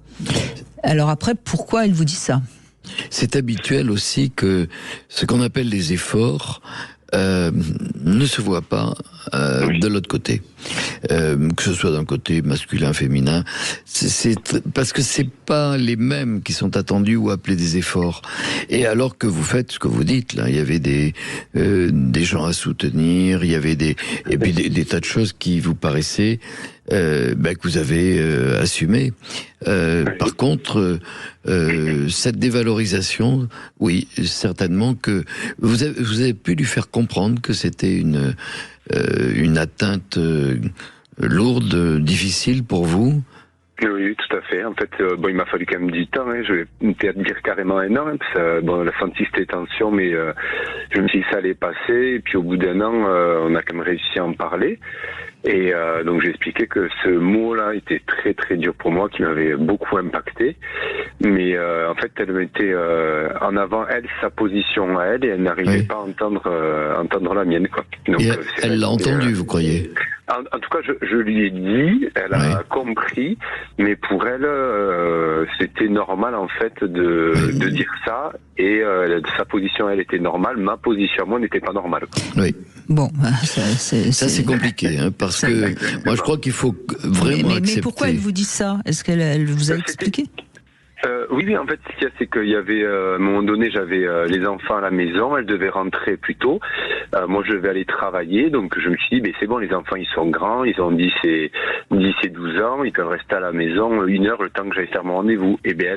Alors après, pourquoi elle vous dit ça ? C'est habituel aussi que ce qu'on appelle les efforts ne se voient pas de l'autre côté. Que ce soit d'un côté masculin, féminin, parce que c'est pas les mêmes qui sont attendus ou appelés des efforts. Et alors que vous faites ce que vous dites, là, il y avait des gens à soutenir, il y avait des tas de choses qui vous paraissaient que vous avez assumé. Par contre, cette dévalorisation, oui, certainement que vous avez pu lui faire comprendre que c'était une atteinte lourde, difficile pour vous. Oui, tout à fait. En fait, il m'a fallu quand même du temps. Je vais peut-être dire carrément 1 an. Parce que, elle a senti cette tension, mais je me suis dit que ça allait passer. Et puis au bout d'1 an, on a quand même réussi à en parler. Et donc j'ai expliqué que ce mot-là était très très dur pour moi, qui m'avait beaucoup impacté. Mais en fait, elle mettait en avant sa position à elle, et elle n'arrivait pas à entendre la mienne, quoi. Donc, et elle l'a entendu, vous croyez ? En tout cas, je lui ai dit, elle a compris, mais pour elle, c'était normal en fait de dire ça, et sa position, elle était normale, ma position à moi n'était pas normale. Oui. Bon, ça c'est compliqué, hein, parce que moi je crois qu'il faut vraiment accepter. Mais pourquoi elle vous dit ça ? Est-ce qu'elle vous a expliqué ? Oui, en fait, ce qu'il y a, c'est qu'il y avait, à un moment donné, j'avais les enfants à la maison, elle devait rentrer plus tôt. Moi, je devais aller travailler, donc je me suis dit, c'est bon, les enfants, ils sont grands, ils ont 10 et 12 ans, ils peuvent rester à la maison 1 heure le temps que j'aille faire mon rendez-vous. Et bien,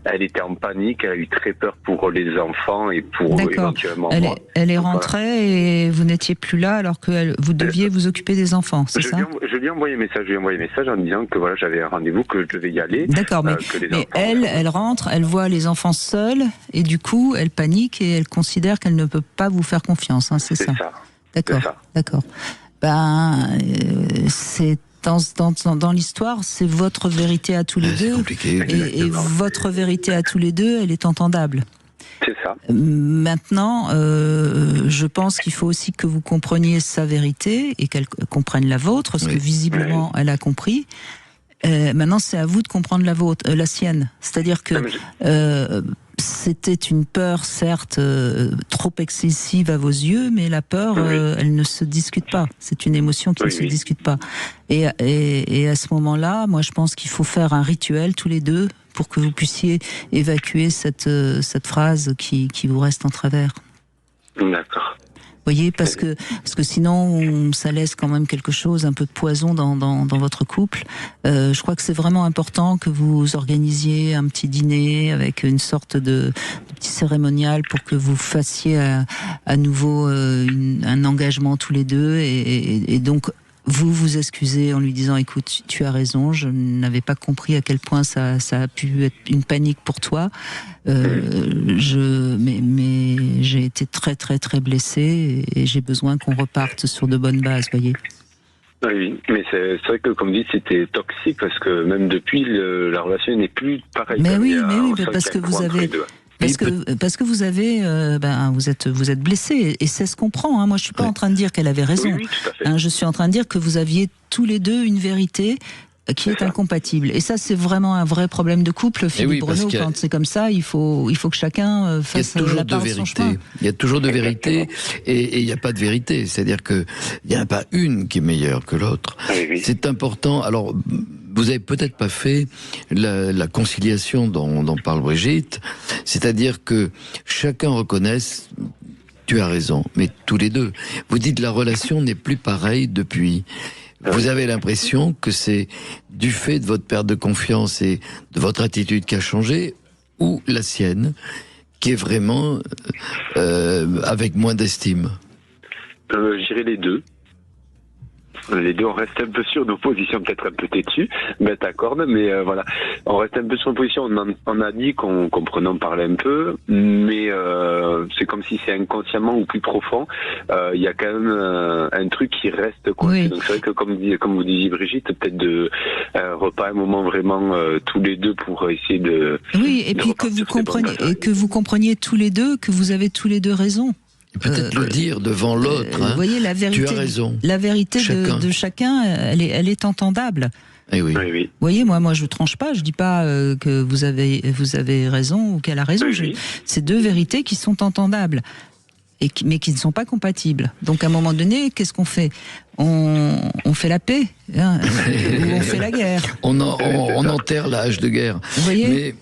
elle était en panique, elle a eu très peur pour les enfants et pour éventuellement moi. Elle est rentrée et vous n'étiez plus là alors que vous deviez vous occuper des enfants, c'est ça ? Je lui ai envoyé un message en disant que voilà, j'avais un rendez-vous, que je devais y aller. D'accord, mais elle rentre, elle voit les enfants seuls, et du coup, elle panique et elle considère qu'elle ne peut pas vous faire confiance, hein, c'est ça. D'accord. C'est dans l'histoire, c'est votre vérité à tous les deux, et votre vérité à tous les deux, elle est entendable. C'est ça. Maintenant, je pense qu'il faut aussi que vous compreniez sa vérité et qu'elle comprenne la vôtre, parce que visiblement, elle a compris. Maintenant, c'est à vous de comprendre la sienne. C'est-à-dire que c'était une peur, certes, trop excessive à vos yeux, mais la peur, elle ne se discute pas. C'est une émotion qui ne se discute pas. Et à ce moment-là, moi, je pense qu'il faut faire un rituel tous les deux pour que vous puissiez évacuer cette phrase qui vous reste en travers. D'accord. Vous voyez, parce que sinon, ça laisse quand même quelque chose, un peu de poison dans votre couple. Je crois que c'est vraiment important que vous organisiez un petit dîner avec une sorte de petit cérémonial pour que vous fassiez à nouveau un engagement tous les deux et donc vous excusez en lui disant écoute, tu as raison, je n'avais pas compris à quel point ça a pu être une panique pour toi. Mais j'ai été très très très blessée et j'ai besoin qu'on reparte sur de bonnes bases, voyez. Oui, mais c'est vrai que comme dit, c'était toxique parce que même depuis, la relation n'est plus pareille. Mais oui, parce que vous avez. Parce que vous avez, vous êtes blessé et ça se comprend. Hein. Moi, je suis pas en train de dire qu'elle avait raison. Oui, tout à fait. Je suis en train de dire que vous aviez tous les deux une vérité qui est incompatible. Et ça, c'est vraiment un vrai problème de couple, Philippe Bruno. Quand c'est comme ça, il faut que chacun fasse la part de son chemin. Il y a toujours deux vérités et il n'y a pas de vérité. C'est-à-dire que il n'y en a pas une qui est meilleure que l'autre. C'est important. Alors, vous n'avez peut-être pas fait la conciliation dont parle Brigitte, c'est-à-dire que chacun reconnaisse, tu as raison, mais tous les deux. Vous dites la relation n'est plus pareille depuis. Vous avez l'impression que c'est du fait de votre perte de confiance et de votre attitude qui a changé, ou la sienne, qui est vraiment avec moins d'estime? Je dirais les deux. Les deux, on reste un peu sur nos positions, peut-être un peu têtues, mais t'accorde, mais voilà. On reste un peu sur nos positions, on a dit qu'on prenait en parler un peu, mais c'est comme si c'est inconsciemment ou plus profond, il y a quand même un truc qui reste coincé. Oui. Donc c'est vrai que comme vous disiez Brigitte, peut-être de repas un moment vraiment tous les deux pour essayer de... Oui, et puis que vous compreniez tous les deux que vous avez tous les deux raison. Peut-être le dire devant l'autre. Vous voyez, la vérité, tu as raison. La vérité de chacun, elle est entendable. Eh oui. Oui. Vous voyez, moi je tranche pas, je dis pas que vous avez raison ou qu'elle a raison. C'est deux vérités qui sont entendables, mais qui ne sont pas compatibles. Donc à un moment donné, qu'est-ce qu'on fait ? On fait la paix, hein, ou on fait la guerre. On enterre la hache de guerre. Vous voyez ?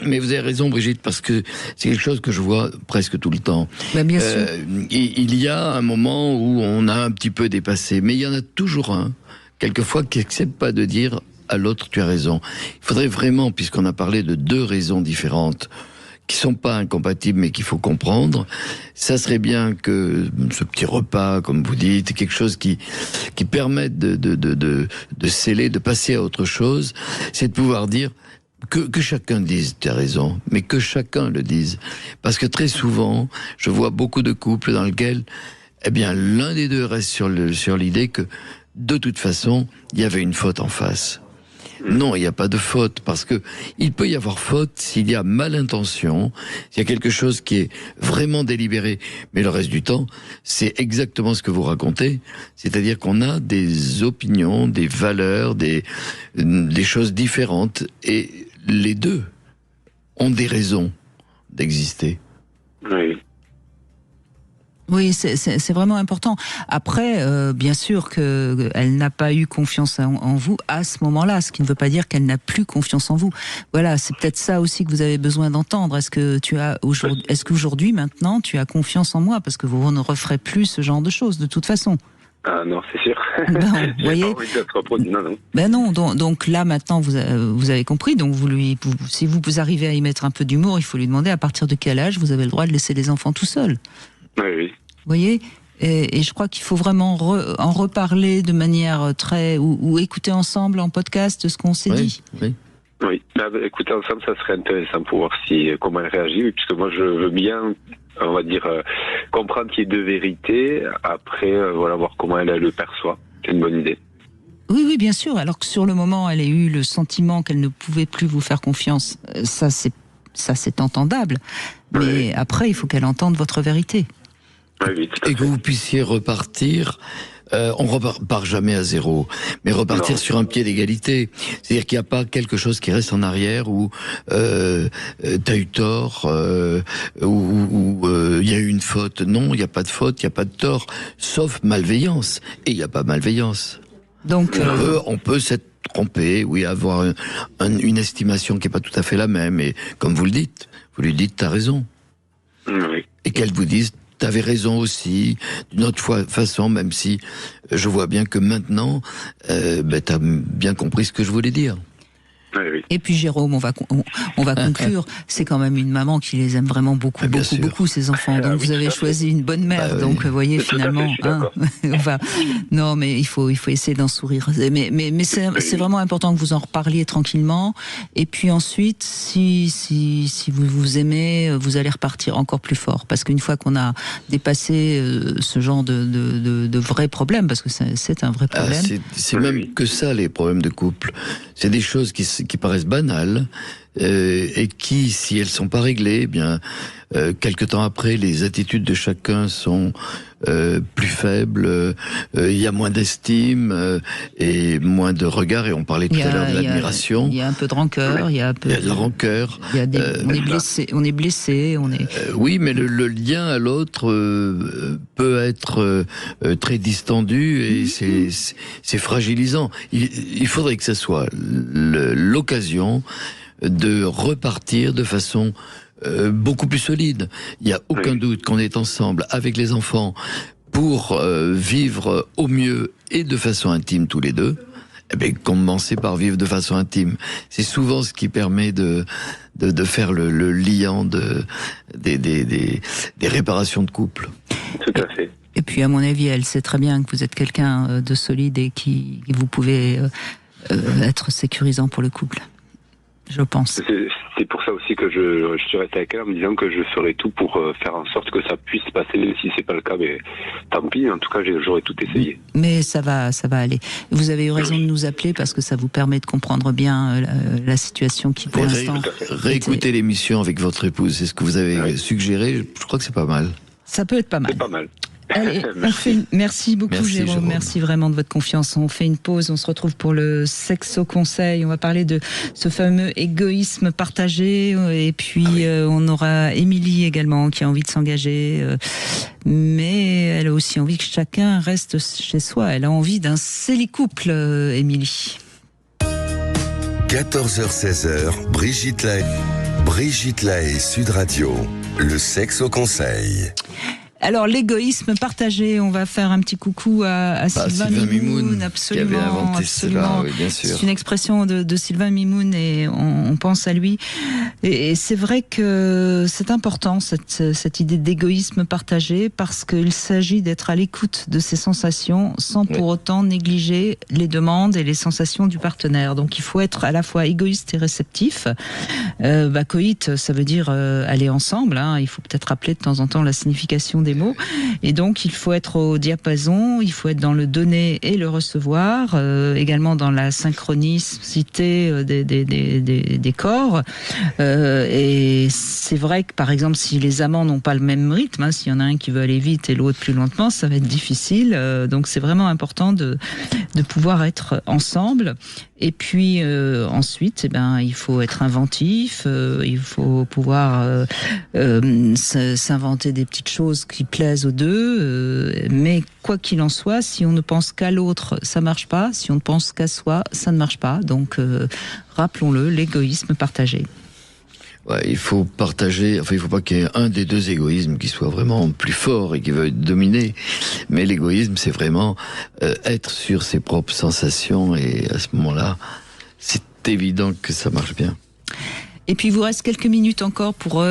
Mais vous avez raison, Brigitte, parce que c'est quelque chose que je vois presque tout le temps. Bien sûr. Il y a un moment où on a un petit peu dépassé, mais il y en a toujours un, quelquefois, qui n'accepte pas de dire à l'autre, tu as raison. Il faudrait vraiment, puisqu'on a parlé de deux raisons différentes, qui sont pas incompatibles, mais qu'il faut comprendre, ça serait bien que ce petit repas, comme vous dites, quelque chose qui permette de sceller, de passer à autre chose, c'est de pouvoir dire que chacun dise, tu as raison, mais que chacun le dise. Parce que très souvent, je vois beaucoup de couples dans lesquels, l'un des deux reste sur l'idée que, de toute façon, il y avait une faute en face. Non, il n'y a pas de faute, parce que il peut y avoir faute s'il y a malintention, s'il y a quelque chose qui est vraiment délibéré. Mais le reste du temps, c'est exactement ce que vous racontez. C'est-à-dire qu'on a des opinions, des valeurs, des choses différentes, et les deux ont des raisons d'exister. Oui. Oui, c'est vraiment important. Après, bien sûr qu'elle n'a pas eu confiance en vous à ce moment-là, ce qui ne veut pas dire qu'elle n'a plus confiance en vous. Voilà, c'est peut-être ça aussi que vous avez besoin d'entendre. Est-ce qu'aujourd'hui, maintenant, tu as confiance en moi? Parce que vous ne referez plus ce genre de choses, de toute façon. Ah non, c'est sûr. Vous voyez. Non. Donc là, maintenant, vous avez compris. Donc si vous arrivez à y mettre un peu d'humour, il faut lui demander à partir de quel âge vous avez le droit de laisser les enfants tout seuls. Oui. Vous voyez, et je crois qu'il faut vraiment en reparler de manière ou écouter ensemble en podcast ce qu'on s'est dit. Oui. Écouter ensemble, ça serait intéressant pour voir comment elle réagit, puisque moi je veux bien, on va dire, comprendre qu'il y ait deux vérités. Après, voir comment elle le perçoit. C'est une bonne idée. Oui, bien sûr. Alors que sur le moment, elle a eu le sentiment qu'elle ne pouvait plus vous faire confiance. Ça, c'est entendable. Mais après, il faut qu'elle entende votre vérité. Oui, et que vous puissiez repartir On repart jamais à zéro, mais repartir sur un pied d'égalité. C'est-à-dire qu'il n'y a pas quelque chose qui reste en arrière où t'as eu tort, où il y a eu une faute. Non, il n'y a pas de faute, il n'y a pas de tort, sauf malveillance. Et il n'y a pas malveillance. Donc, on peut s'être trompé, oui, avoir une estimation qui n'est pas tout à fait la même. Et comme vous le dites, vous lui dites, t'as raison. Oui. Et qu'elle vous dise, t'avais raison aussi, d'une autre façon, même si je vois bien que maintenant, t'as bien compris ce que je voulais dire. Oui. Et puis Jérôme, on va conclure. C'est quand même une maman qui les aime vraiment beaucoup, beaucoup ces enfants. Donc vous avez choisi une bonne mère. Donc vous voyez finalement, non mais il faut essayer d'en sourire. Mais c'est vraiment important que vous en reparliez tranquillement. Et puis ensuite, si vous vous aimez, vous allez repartir encore plus fort. Parce qu'une fois qu'on a dépassé ce genre de vrais problèmes, parce que c'est un vrai problème. C'est même que ça, les problèmes de couple. C'est des choses qui paraissent banales et qui, si elles sont pas réglées, eh bien, quelque temps après, les attitudes de chacun sont plus faibles. Il y a moins d'estime et moins de regard. Et on parlait tout à l'heure de l'admiration. Il y a un peu de rancœur. Il y a de la rancœur. On est blessé. Oui, mais le lien à l'autre peut être très distendu et c'est fragilisant. Il faudrait que ça soit l'occasion de repartir de façon beaucoup plus solide. Il n'y a aucun doute qu'on est ensemble avec les enfants pour vivre au mieux et de façon intime tous les deux. Eh bien, commencer par vivre de façon intime. C'est souvent ce qui permet de faire le liant des réparations de couple. Tout à fait. Et puis, à mon avis, elle sait très bien que vous êtes quelqu'un de solide et qui vous pouvez être sécurisant pour le couple. Je pense. C'est pour ça aussi que je suis resté avec elle en me disant que je ferai tout pour faire en sorte que ça puisse passer. Même si c'est pas le cas, mais tant pis. En tout cas, j'aurais tout essayé. Mais ça va aller. Vous avez eu raison de nous appeler parce que ça vous permet de comprendre bien la situation qui, pour l'instant... Réécoutez l'émission avec votre épouse. C'est ce que vous avez suggéré. Je crois que c'est pas mal. Ça peut être pas mal. C'est pas mal. Allez, merci beaucoup Jérôme, merci vraiment de votre confiance. On fait une pause, on se retrouve pour le Sexo Conseil. On va parler de ce fameux égoïsme partagé et puis on aura Émilie également qui a envie de s'engager, mais elle a aussi envie que chacun reste chez soi. Elle a envie d'un célicouple, Émilie. 14h-16h, Brigitte Lahaie, Sud Radio, le Sexo Conseil. Alors l'égoïsme partagé, on va faire un petit coucou à Sylvain Mimoun, absolument, qui avait inventé cela, oui, bien sûr. C'est une expression de Sylvain Mimoun et on pense à lui. Et c'est vrai que c'est important cette idée d'égoïsme partagé parce qu'il s'agit d'être à l'écoute de ses sensations sans pour autant négliger les demandes et les sensations du partenaire. Donc il faut être à la fois égoïste et réceptif. Coït, ça veut dire aller ensemble. Il faut peut-être rappeler de temps en temps la signification des mots. Et donc, il faut être au diapason, il faut être dans le donner et le recevoir, également dans la synchronicité des corps. Et c'est vrai que, par exemple, si les amants n'ont pas le même rythme, s'il y en a un qui veut aller vite et l'autre plus lentement, ça va être difficile. Donc, c'est vraiment important de pouvoir être ensemble. Et puis ensuite, il faut être inventif, il faut pouvoir s'inventer des petites choses qui plaisent aux deux. Mais quoi qu'il en soit, si on ne pense qu'à l'autre, ça marche pas. Si on ne pense qu'à soi, ça ne marche pas. Donc, rappelons-le, l'égoïsme partagé. Ouais, il faut partager, il faut pas qu'il y ait un des deux égoïsmes qui soit vraiment plus fort et qui veuille dominer. Mais l'égoïsme, c'est vraiment être sur ses propres sensations et à ce moment-là, c'est évident que ça marche bien. Et puis, il vous reste quelques minutes encore pour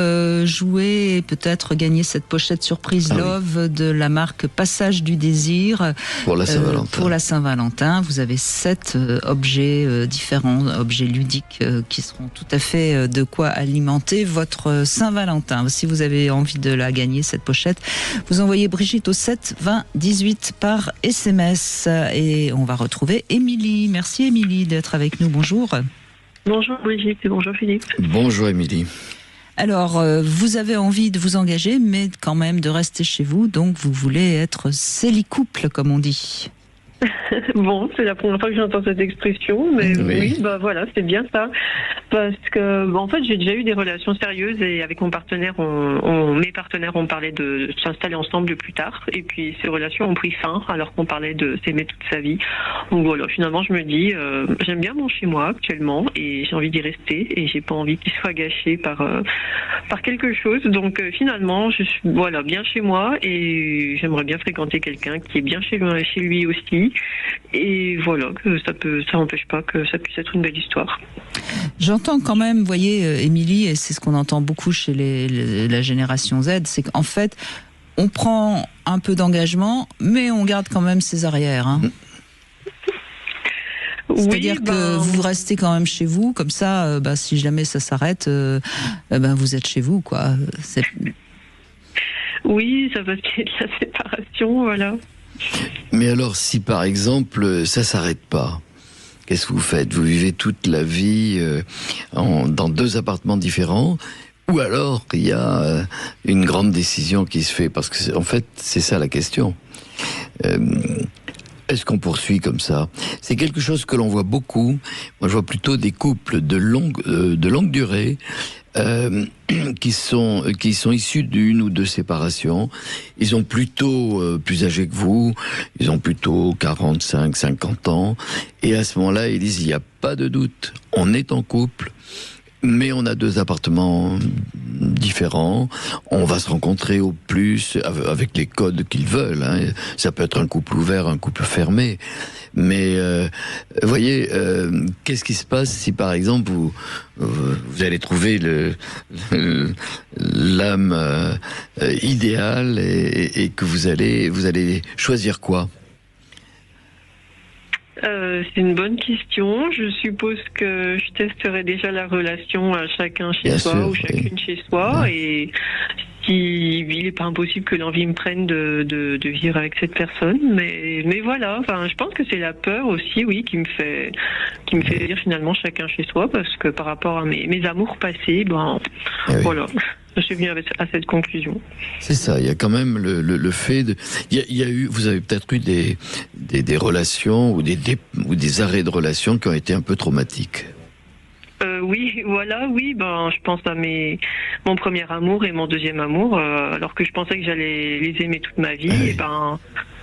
jouer et peut-être gagner cette pochette surprise Love de la marque Passage du Désir. Pour la Saint-Valentin. Pour la Saint-Valentin. Vous avez 7 objets différents, objets ludiques qui seront tout à fait de quoi alimenter votre Saint-Valentin. Si vous avez envie de la gagner, cette pochette, vous envoyez Brigitte au 7 20 18 par SMS. Et on va retrouver Émilie. Merci Émilie d'être avec nous. Bonjour. Bonjour Brigitte et bonjour Philippe. Bonjour Émilie. Alors, vous avez envie de vous engager, mais quand même de rester chez vous, donc vous voulez être célicouple, comme on dit. Bon, c'est la première fois que j'entends cette expression, mais oui, bah voilà, c'est bien ça. Parce que, en fait, j'ai déjà eu des relations sérieuses et avec mon partenaire, mes partenaires ont parlé de s'installer ensemble plus tard. Et puis, ces relations ont pris fin alors qu'on parlait de s'aimer toute sa vie. Donc voilà, finalement, je me dis, j'aime bien mon chez moi actuellement et j'ai envie d'y rester et j'ai pas envie qu'il soit gâché par quelque chose. Donc finalement, je suis bien chez moi et j'aimerais bien fréquenter quelqu'un qui est bien chez lui aussi. Et voilà, que ça n'empêche pas que ça puisse être une belle histoire. J'entends quand même, vous voyez, Émilie, et c'est ce qu'on entend beaucoup chez la génération Z, c'est qu'en fait, on prend un peu d'engagement, mais on garde quand même ses arrières. Hein. C'est-à-dire que vous restez quand même chez vous, comme ça, si jamais ça s'arrête, vous êtes chez vous, quoi. Oui, ça va qu'il y ait de la séparation, voilà. Mais alors, si par exemple, ça s'arrête pas, qu'est-ce que vous faites? Vous vivez toute la vie dans 2 appartements différents, ou alors il y a une grande décision qui se fait? Parce que en fait, c'est ça la question. Est-ce qu'on poursuit comme ça? C'est quelque chose que l'on voit beaucoup. Moi, je vois plutôt des couples de longue durée qui sont issus d'une ou 2 séparations. Ils sont plutôt plus âgés que vous, ils ont plutôt 45, 50 ans, et à ce moment-là, ils disent, il n'y a pas de doute, on est en couple, mais on a 2 appartements différents, on va se rencontrer au plus avec les codes qu'ils veulent, hein. Ça peut être un couple ouvert, un couple fermé, mais vous voyez, qu'est-ce qui se passe si par exemple vous allez trouver l'âme idéale et que vous allez choisir quoi? C'est une bonne question. Je suppose que je testerai déjà la relation à chacun chez soi ou chacune chez soi, et il n'est pas impossible que l'envie me prenne de vivre avec cette personne, mais voilà. Enfin, je pense que c'est la peur aussi, oui, qui me fait dire finalement chacun chez soi, parce que par rapport à mes amours passés, voilà. Je suis venu à cette conclusion. C'est ça, il y a quand même le fait de... vous avez peut-être eu des relations ou des arrêts de relations qui ont été un peu traumatiques. Oui, voilà, oui, je pense à mon premier amour et mon deuxième amour, alors que je pensais que j'allais les aimer toute ma vie, et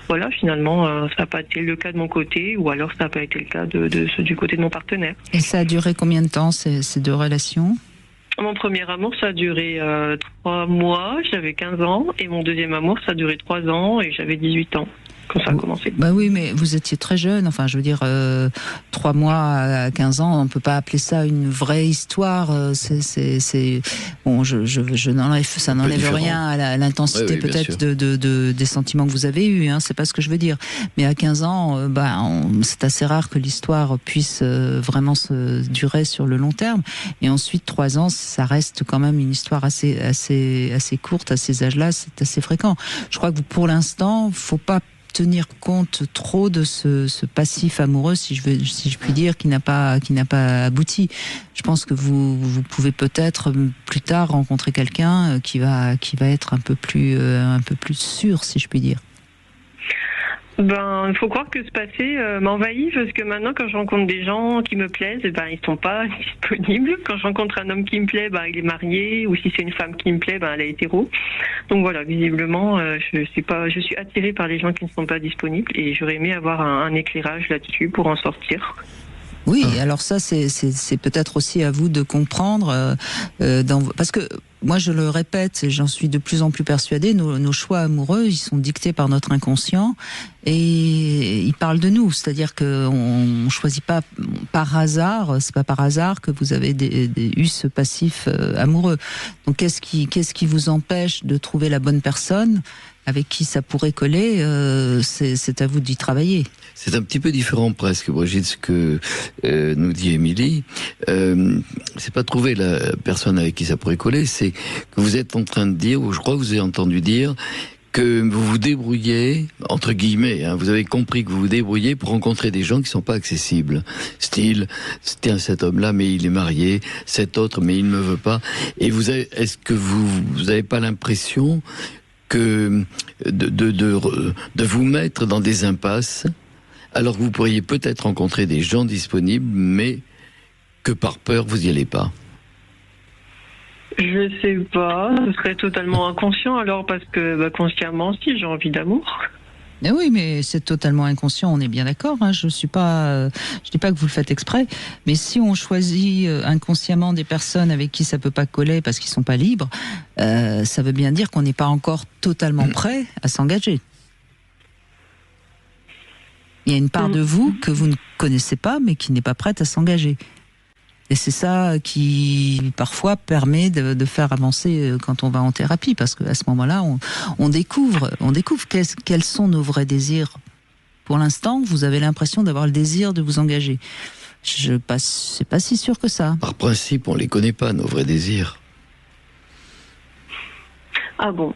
voilà, finalement, ça n'a pas été le cas de mon côté, ou alors ça n'a pas été le cas du côté de mon partenaire. Et ça a duré combien de temps, ces 2 relations? Mon premier amour, ça a duré 3 mois, j'avais 15 ans, et mon deuxième amour, ça a duré 3 ans, et j'avais 18 ans. Quand ça a commencé. Bah oui, mais vous étiez très jeune. Enfin, je veux dire, 3 mois à 15 ans, on peut pas appeler ça une vraie histoire. Bon, ça n'enlève rien à l'intensité peut-être des sentiments que vous avez eus. Hein, c'est pas ce que je veux dire. Mais à 15 ans, c'est assez rare que l'histoire puisse vraiment se durer sur le long terme. Et ensuite, 3 ans, ça reste quand même une histoire assez courte à ces âges-là. C'est assez fréquent. Je crois que pour l'instant, faut pas tenir compte trop de ce passif amoureux, si je puis dire, qui n'a pas abouti. Je pense que vous pouvez peut-être plus tard rencontrer quelqu'un qui va être un peu plus sûr, si je puis dire. Il faut croire que ce passé m'envahit, parce que maintenant, quand je rencontre des gens qui me plaisent, ils sont pas disponibles. Quand je rencontre un homme qui me plaît, il est marié, ou si c'est une femme qui me plaît, elle est hétéro. Donc voilà, visiblement, je suis attirée par les gens qui ne sont pas disponibles, et j'aurais aimé avoir un éclairage là-dessus pour en sortir. Oui, alors ça, c'est peut-être aussi à vous de comprendre, parce que moi, je le répète, j'en suis de plus en plus persuadée, nos choix amoureux, ils sont dictés par notre inconscient, et ils parlent de nous. C'est-à-dire qu'on choisit pas par hasard, c'est pas par hasard que vous avez eu ce passif amoureux. Donc, qu'est-ce qui vous empêche de trouver la bonne personne avec qui ça pourrait coller? C'est à vous d'y travailler. C'est un petit peu différent presque, Brigitte, ce que nous dit Émilie. C'est pas trouver la personne avec qui ça pourrait coller, c'est que vous êtes en train de dire, ou je crois que vous avez entendu dire, que vous vous débrouillez, entre guillemets, vous avez compris que vous vous débrouillez pour rencontrer des gens qui sont pas accessibles. Style, tiens, cet homme-là, mais il est marié, cet autre, mais il ne me veut pas. Et est-ce que vous avez pas l'impression que de vous mettre dans des impasses, alors que vous pourriez peut-être rencontrer des gens disponibles, mais que par peur, vous n'y allez pas? Je sais pas, ce serait totalement inconscient alors, parce que consciemment, si, j'ai envie d'amour. Mais oui, mais c'est totalement inconscient, on est bien d'accord. Je dis pas que vous le faites exprès, mais si on choisit inconsciemment des personnes avec qui ça peut pas coller parce qu'ils sont pas libres, ça veut bien dire qu'on n'est pas encore totalement prêt à s'engager. Il y a une part de vous que vous ne connaissez pas, mais qui n'est pas prête à s'engager. Et c'est ça qui, parfois, permet de faire avancer quand on va en thérapie, parce qu'à ce moment-là, on découvre quels sont nos vrais désirs. Pour l'instant, vous avez l'impression d'avoir le désir de vous engager. C'est pas si sûr que ça. Par principe, on les connaît pas, nos vrais désirs. Ah bon?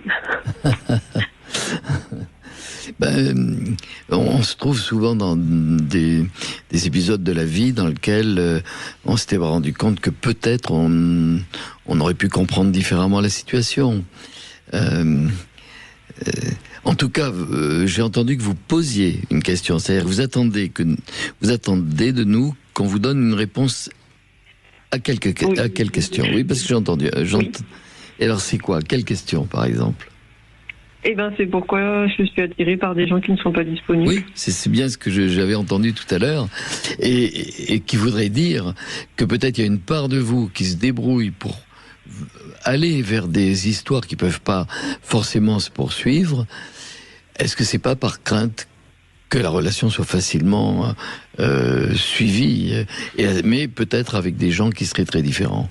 On se trouve souvent dans des épisodes de la vie dans lesquels on s'était rendu compte que peut-être on aurait pu comprendre différemment la situation. En tout cas, j'ai entendu que vous posiez une question, c'est-à-dire que vous attendez de nous qu'on vous donne une réponse à quelle question? Oui, parce que j'ai entendu. Oui. Et alors c'est quoi? Quelle question, par exemple? C'est pourquoi je suis attirée par des gens qui ne sont pas disponibles. Oui, c'est bien ce que j'avais entendu tout à l'heure, et qui voudrait dire que peut-être il y a une part de vous qui se débrouille pour aller vers des histoires qui peuvent pas forcément se poursuivre. Est-ce que c'est pas par crainte que la relation soit facilement suivie, mais peut-être avec des gens qui seraient très différents?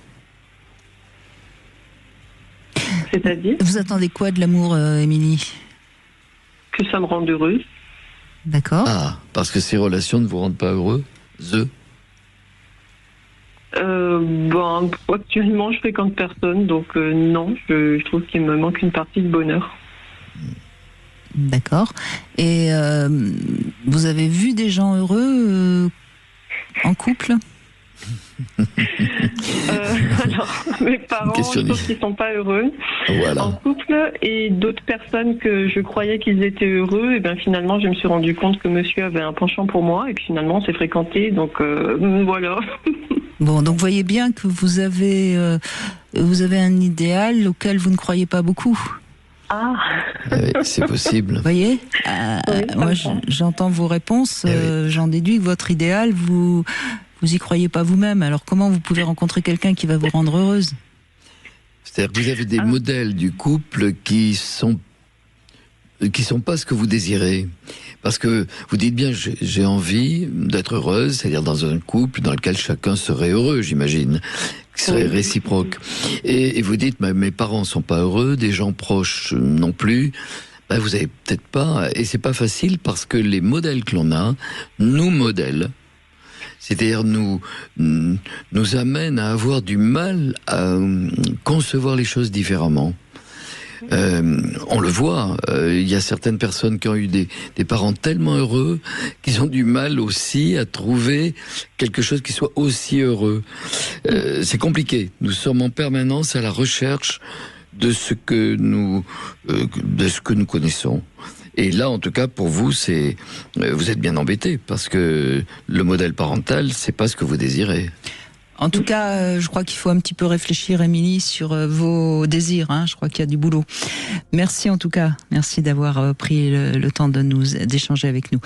C'est-à-dire? Vous attendez quoi de l'amour, Émilie? Que ça me rende heureuse. D'accord. Ah, parce que ces relations ne vous rendent pas heureux? Actuellement, je fréquente personne, donc non, je trouve qu'il me manque une partie de bonheur. D'accord. Et vous avez vu des gens heureux en couple? Alors, mes parents, je trouve qu'ils sont pas heureux en couple, et d'autres personnes que je croyais qu'ils étaient heureux, et finalement je me suis rendu compte que monsieur avait un penchant pour moi, et que finalement on s'est fréquenté, donc voilà. Bon, donc voyez bien que vous avez un idéal auquel vous ne croyez pas beaucoup. Ah, oui, c'est possible. Vous voyez, moi j'entends vos réponses, j'en déduis que votre idéal, vous y croyez pas vous-même. Alors comment vous pouvez rencontrer quelqu'un qui va vous rendre heureuse? C'est-à-dire que vous avez des modèles du couple qui sont pas ce que vous désirez. Parce que vous dites bien, j'ai envie d'être heureuse, c'est-à-dire dans un couple dans lequel chacun serait heureux, j'imagine, qui serait réciproque. Et vous dites, mes parents sont pas heureux, des gens proches non plus. Vous avez peut-être pas, et c'est pas facile parce que les modèles que l'on a nous modèlent. C'est-à-dire nous amène à avoir du mal à concevoir les choses différemment. On le voit, il y a certaines personnes qui ont eu des parents tellement heureux qu'ils ont du mal aussi à trouver quelque chose qui soit aussi heureux. C'est compliqué. Nous sommes en permanence à la recherche de ce que nous connaissons. Et là, en tout cas, pour vous, vous êtes bien embêté, parce que le modèle parental, c'est pas ce que vous désirez. En tout cas, je crois qu'il faut un petit peu réfléchir, Émilie, sur vos désirs. Je crois qu'il y a du boulot. Merci en tout cas. Merci d'avoir pris le temps d'échanger avec nous.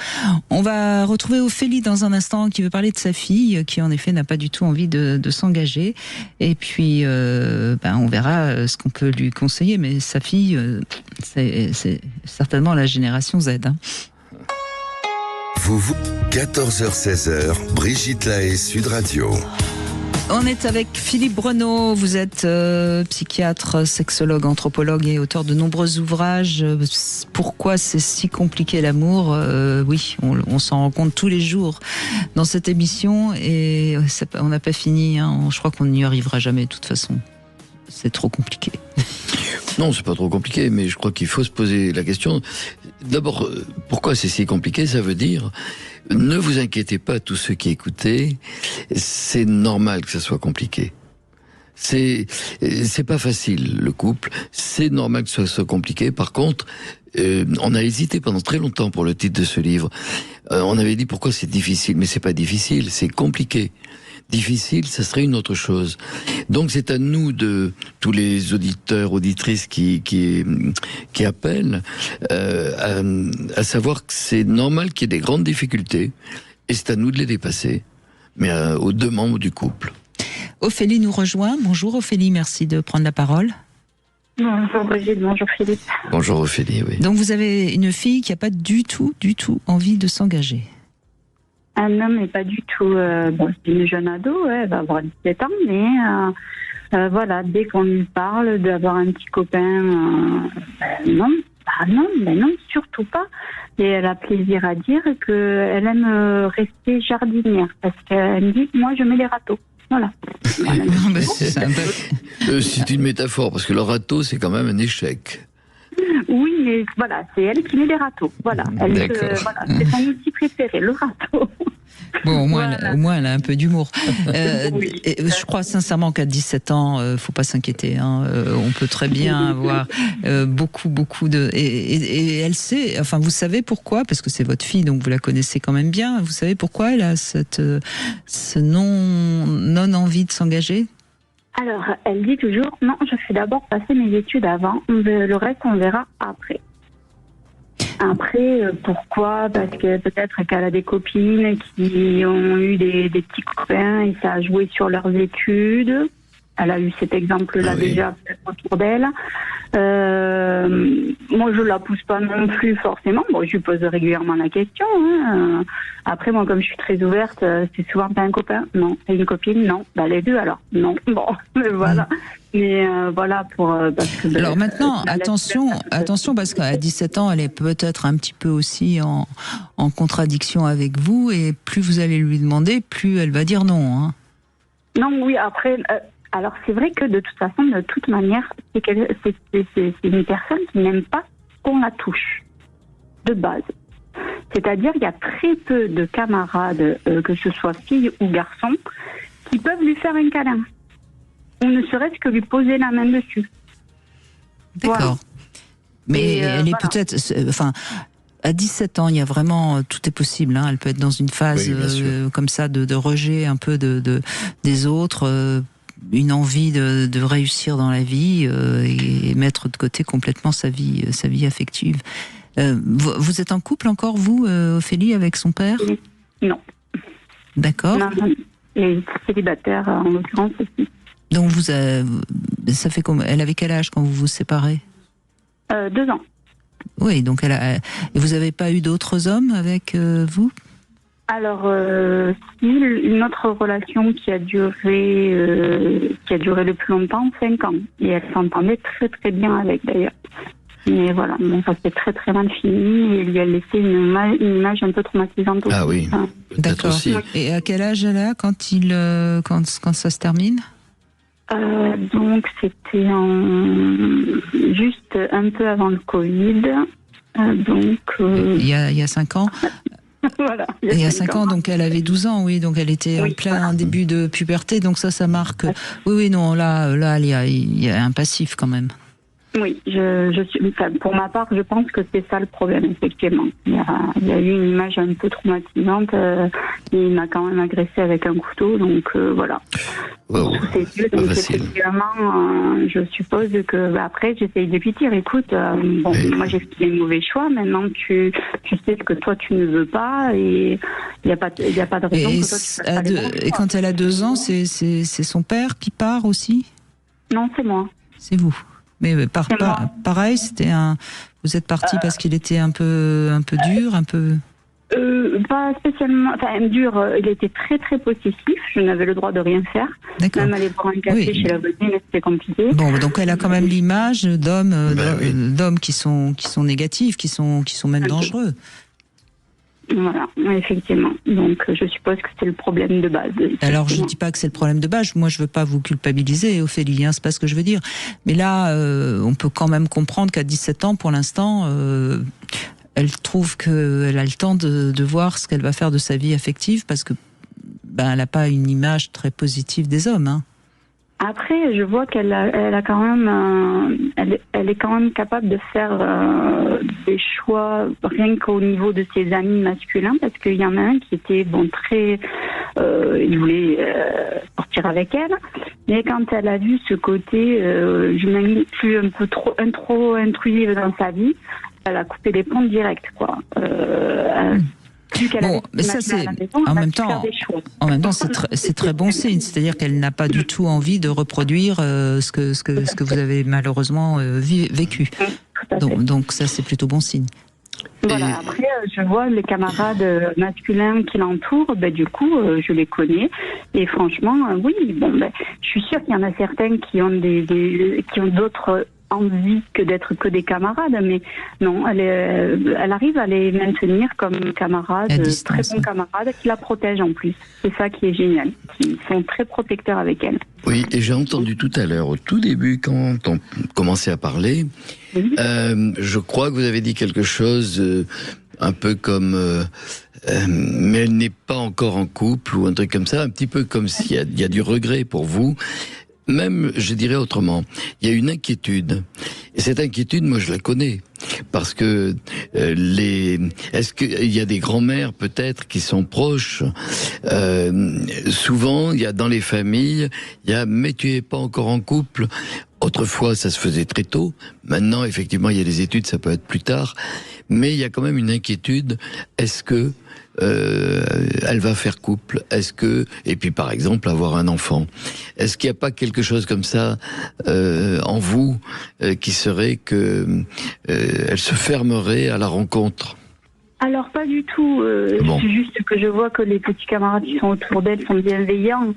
On va retrouver Ophélie dans un instant, qui veut parler de sa fille, qui en effet n'a pas du tout envie de s'engager. Et puis, on verra ce qu'on peut lui conseiller. Mais sa fille, c'est certainement la génération Z. 14h-16h, Brigitte Lahaie, Sud Radio. On est avec Philippe Breneau, vous êtes psychiatre, sexologue, anthropologue et auteur de nombreux ouvrages. Pourquoi c'est si compliqué l'amour? Oui, on s'en rend compte tous les jours dans cette émission, et on n'a pas fini, je crois qu'on n'y arrivera jamais de toute façon. c'est trop compliqué. Non, c'est pas trop compliqué, mais je crois qu'il faut se poser la question. D'abord, pourquoi c'est si compliqué? Ça veut dire, ne vous inquiétez pas, tous ceux qui écoutez, c'est normal que ça soit compliqué. C'est pas facile, le couple. C'est normal que ça soit compliqué. Par contre, on a hésité pendant très longtemps pour le titre de ce livre. On avait dit pourquoi c'est difficile, mais c'est pas difficile, c'est compliqué. Difficile, ça serait une autre chose. Donc c'est à nous, de tous les auditeurs, auditrices qui appellent, à savoir que c'est normal qu'il y ait des grandes difficultés, et c'est à nous de les dépasser, mais aux deux membres du couple. Ophélie nous rejoint. Bonjour Ophélie, merci de prendre la parole. Bonjour Brigitte, bonjour Philippe. Bonjour Ophélie, oui. Donc vous avez une fille qui n'a pas du tout envie de s'engager. Non, mais pas du tout. C'est une jeune ado, elle va avoir 17 ans, mais voilà, dès qu'on lui parle d'avoir un petit copain, non, surtout pas. Et elle a plaisir à dire qu'elle aime rester jardinière, parce qu'elle me dit, moi je mets les râteaux. Voilà. C'est une métaphore, parce que le râteau, c'est quand même un échec. Oui, mais voilà, c'est elle qui met les râteaux. Voilà, c'est son outil préféré, le râteau. Bon, au moins, elle a un peu d'humour. Je crois sincèrement qu'à 17 ans, faut pas s'inquiéter. Hein. On peut très bien avoir beaucoup de... Et elle sait, enfin, vous savez pourquoi, parce que c'est votre fille, donc vous la connaissez quand même bien. Vous savez pourquoi elle a ce non-envie de s'engager? Alors, elle dit toujours, non, je fais d'abord passer mes études avant, le reste on verra après. Après, pourquoi? Parce que peut-être qu'elle a des copines qui ont eu des petits copains et ça a joué sur leurs études. Elle a eu cet exemple-là déjà autour d'elle. Moi, je la pousse pas non plus forcément. Bon, je lui pose régulièrement la question. Hein. Après, moi, comme je suis très ouverte, c'est souvent t'as un copain? Non. T'as une copine? Non. Bah, les deux alors? Non. Bon, mais voilà. Mais voilà pour. Parce que, alors maintenant, attention, parce qu'à 17 ans, elle est peut-être un petit peu aussi en contradiction avec vous, et plus vous allez lui demander, plus elle va dire non. Hein. Non, oui. Après. Alors c'est vrai que de toute façon, de toute manière, c'est une personne qui n'aime pas qu'on la touche, de base. C'est-à-dire qu'il y a très peu de camarades, que ce soit filles ou garçons, qui peuvent lui faire un câlin. Ou ne serait-ce que lui poser la main dessus. D'accord. Voilà. Mais elle est peut-être... Enfin, à 17 ans, il y a vraiment... Tout est possible. Hein. Elle peut être dans une phase comme ça de rejet un peu des autres... une envie de réussir dans la vie et mettre de côté complètement sa vie affective. Vous êtes en couple encore, vous, Ophélie, avec son père? Non. D'accord. Non, il est célibataire, en l'occurrence aussi. Donc, ça fait elle avait quel âge quand vous vous séparez? 2 ans. Oui, donc et vous n'avez pas eu d'autres hommes avec vous? Alors, une autre relation qui a duré le plus longtemps, 5 ans. Et elle s'entendait très très bien avec, d'ailleurs. Mais voilà, bon, ça s'est très très mal fini et il lui a laissé une image un peu traumatisante aussi. Ah oui, d'accord. Aussi. Et à quel âge elle a quand ça se termine? Donc c'était juste un peu avant le Covid. Il y a 5 ans. Voilà, il y a 5 ans, donc elle avait 12 ans, oui, donc elle était en plein début de puberté, donc ça marque. Oui, non, là, il y a un passif quand même. Oui, pour ma part, je pense que c'est ça le problème, effectivement. Il y a eu une image un peu traumatisante. Il m'a quand même agressé avec un couteau, donc voilà. Wow. Donc effectivement, je suppose que après, j'essaye de lui dire, écoute, moi j'ai fait des mauvais choix, maintenant tu sais ce que toi tu ne veux pas, et il n'y a pas de raison que toi tu fasses pas les bons choix. Et quand elle a 2 ans, c'est son père qui part aussi? Non, c'est moi. C'est vous. Mais pareil, vous êtes parti parce qu'il était un peu dur, un peu. Pas spécialement, enfin dur. Il était très très possessif. Je n'avais le droit de rien faire. D'accord. Même aller boire un café chez la voisine, mais c'était compliqué. Bon, donc elle a quand même l'image d'hommes qui sont négatifs, qui sont même dangereux. Voilà, effectivement. Donc, je suppose que c'est le problème de base. Alors, je ne dis pas que c'est le problème de base. Moi, je ne veux pas vous culpabiliser, Ophélie, hein, c'est pas ce que je veux dire. Mais là, on peut quand même comprendre qu'à 17 ans, pour l'instant, elle trouve qu'elle a le temps de voir ce qu'elle va faire de sa vie affective, parce que elle n'a pas une image très positive des hommes. Hein. Après, je vois qu'elle a quand même, elle est quand même capable de faire des choix rien qu'au niveau de ses amis masculins, parce qu'il y en a un qui était très, il voulait sortir avec elle, mais quand elle a vu ce côté, je m'inclus un peu trop intrusive dans sa vie, elle a coupé les ponts direct, quoi. Bon, mais ça c'est en même temps c'est très bon signe, c'est-à-dire qu'elle n'a pas du tout envie de reproduire ce que vous avez malheureusement vécu. Donc ça c'est plutôt bon signe. Voilà. Après, je vois les camarades masculins qui l'entourent, du coup, je les connais. Et franchement, oui, je suis sûre qu'il y en a certains qui ont qui ont d'autres envie que d'être que des camarades, mais non, elle arrive à les maintenir comme camarades, très bons camarades, qui la protègent en plus. C'est ça qui est génial. Ils sont très protecteurs avec elle. Oui, et j'ai entendu tout à l'heure, au tout début, quand on commençait à parler, je crois que vous avez dit quelque chose un peu comme mais elle n'est pas encore en couple, ou un truc comme ça, un petit peu comme s'il y a du regret pour vous. Même, je dirais autrement, il y a une inquiétude. Et cette inquiétude, moi, je la connais. Parce que est-ce qu'il y a des grands-mères, peut-être, qui sont proches? Souvent, il y a dans les familles, mais tu es pas encore en couple. Autrefois, ça se faisait très tôt. Maintenant, effectivement, il y a des études, ça peut être plus tard. Mais il y a quand même une inquiétude. Est-ce que elle va faire couple? Et puis par exemple avoir un enfant. Est-ce qu'il n'y a pas quelque chose comme ça en vous qui serait que elle se fermerait à la rencontre? Alors pas du tout. C'est juste que je vois que les petits camarades qui sont autour d'elle sont bienveillants.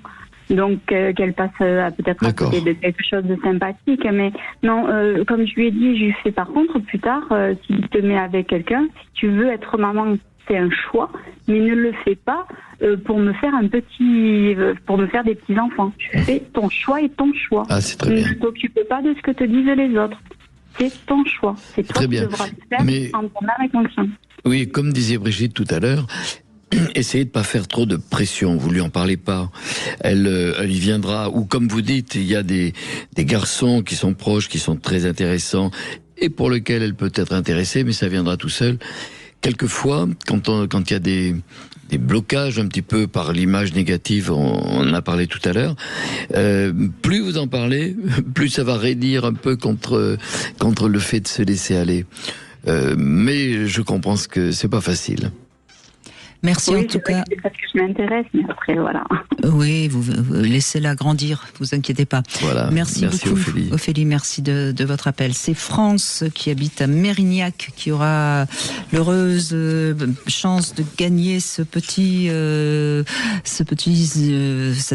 Donc qu'elle passe peut-être à côté de quelque chose de sympathique, mais non, comme je lui ai dit, je lui fais par contre plus tard, si tu te mets avec quelqu'un, si tu veux être maman, c'est un choix, mais ne le fais pas pour me faire des petits enfants. Tu fais ton choix et ton choix. Ah, c'est très bien. Ne t'occupe pas de ce que te disent les autres. C'est ton choix. C'est toi qui devras le faire en ton âme et conscience. Oui, comme disait Brigitte tout à l'heure, essayez de pas faire trop de pression. Vous lui en parlez pas. Elle y viendra. Ou comme vous dites, il y a des garçons qui sont proches, qui sont très intéressants et pour lesquels elle peut être intéressée, mais ça viendra tout seul. Quelquefois, quand il y a des blocages un petit peu par l'image négative, on en a parlé tout à l'heure, plus vous en parlez, plus ça va raidir un peu contre le fait de se laisser aller. Mais je comprends que c'est pas facile. Merci en tout cas. C'est parce que je m'intéresse, mais après voilà. Oui, vous laissez-la grandir, vous inquiétez pas. Voilà. Merci beaucoup, Ophélie, merci de votre appel. C'est France qui habite à Mérignac qui aura l'heureuse chance de gagner cette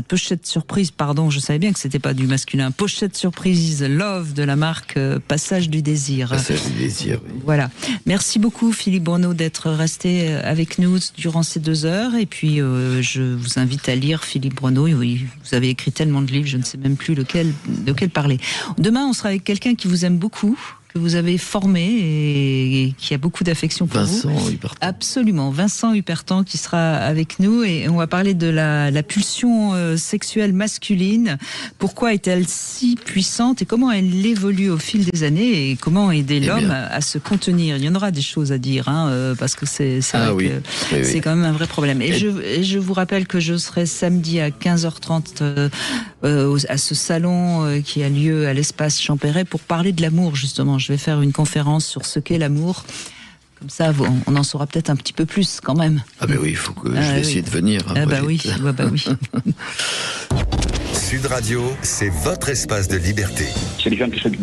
pochette surprise. Pardon, je savais bien que c'était pas du masculin. Pochette surprise Love de la marque Passage du Désir. Passage du Désir. Oui. Voilà. Merci beaucoup, Philippe Bruneau, d'être resté avec nous durant ces 2 heures. Et puis, je vous invite à lire Philippe Bruneau. Oui, vous avez écrit tellement de livres, je ne sais même plus de lequel parler. Demain, on sera avec quelqu'un qui vous aime beaucoup, que vous avez formé et qui a beaucoup d'affection pour Vincent vous. Hupertan. Absolument, Vincent Hupertan qui sera avec nous et on va parler de la pulsion sexuelle masculine. Pourquoi est-elle si puissante et comment elle évolue au fil des années et comment aider l'homme à se contenir? Il y en aura des choses à dire, parce que c'est quand même un vrai problème. Et je vous rappelle que je serai samedi à 15h30 à ce salon qui a lieu à l'espace Champéret pour parler de l'amour justement. Je vais faire une conférence sur ce qu'est l'amour. Comme ça, on en saura peut-être un petit peu plus quand même. Ah ben oui, il faut que je vais essayer de venir. Oui. Sud Radio, c'est votre espace de liberté. C'est les gens qui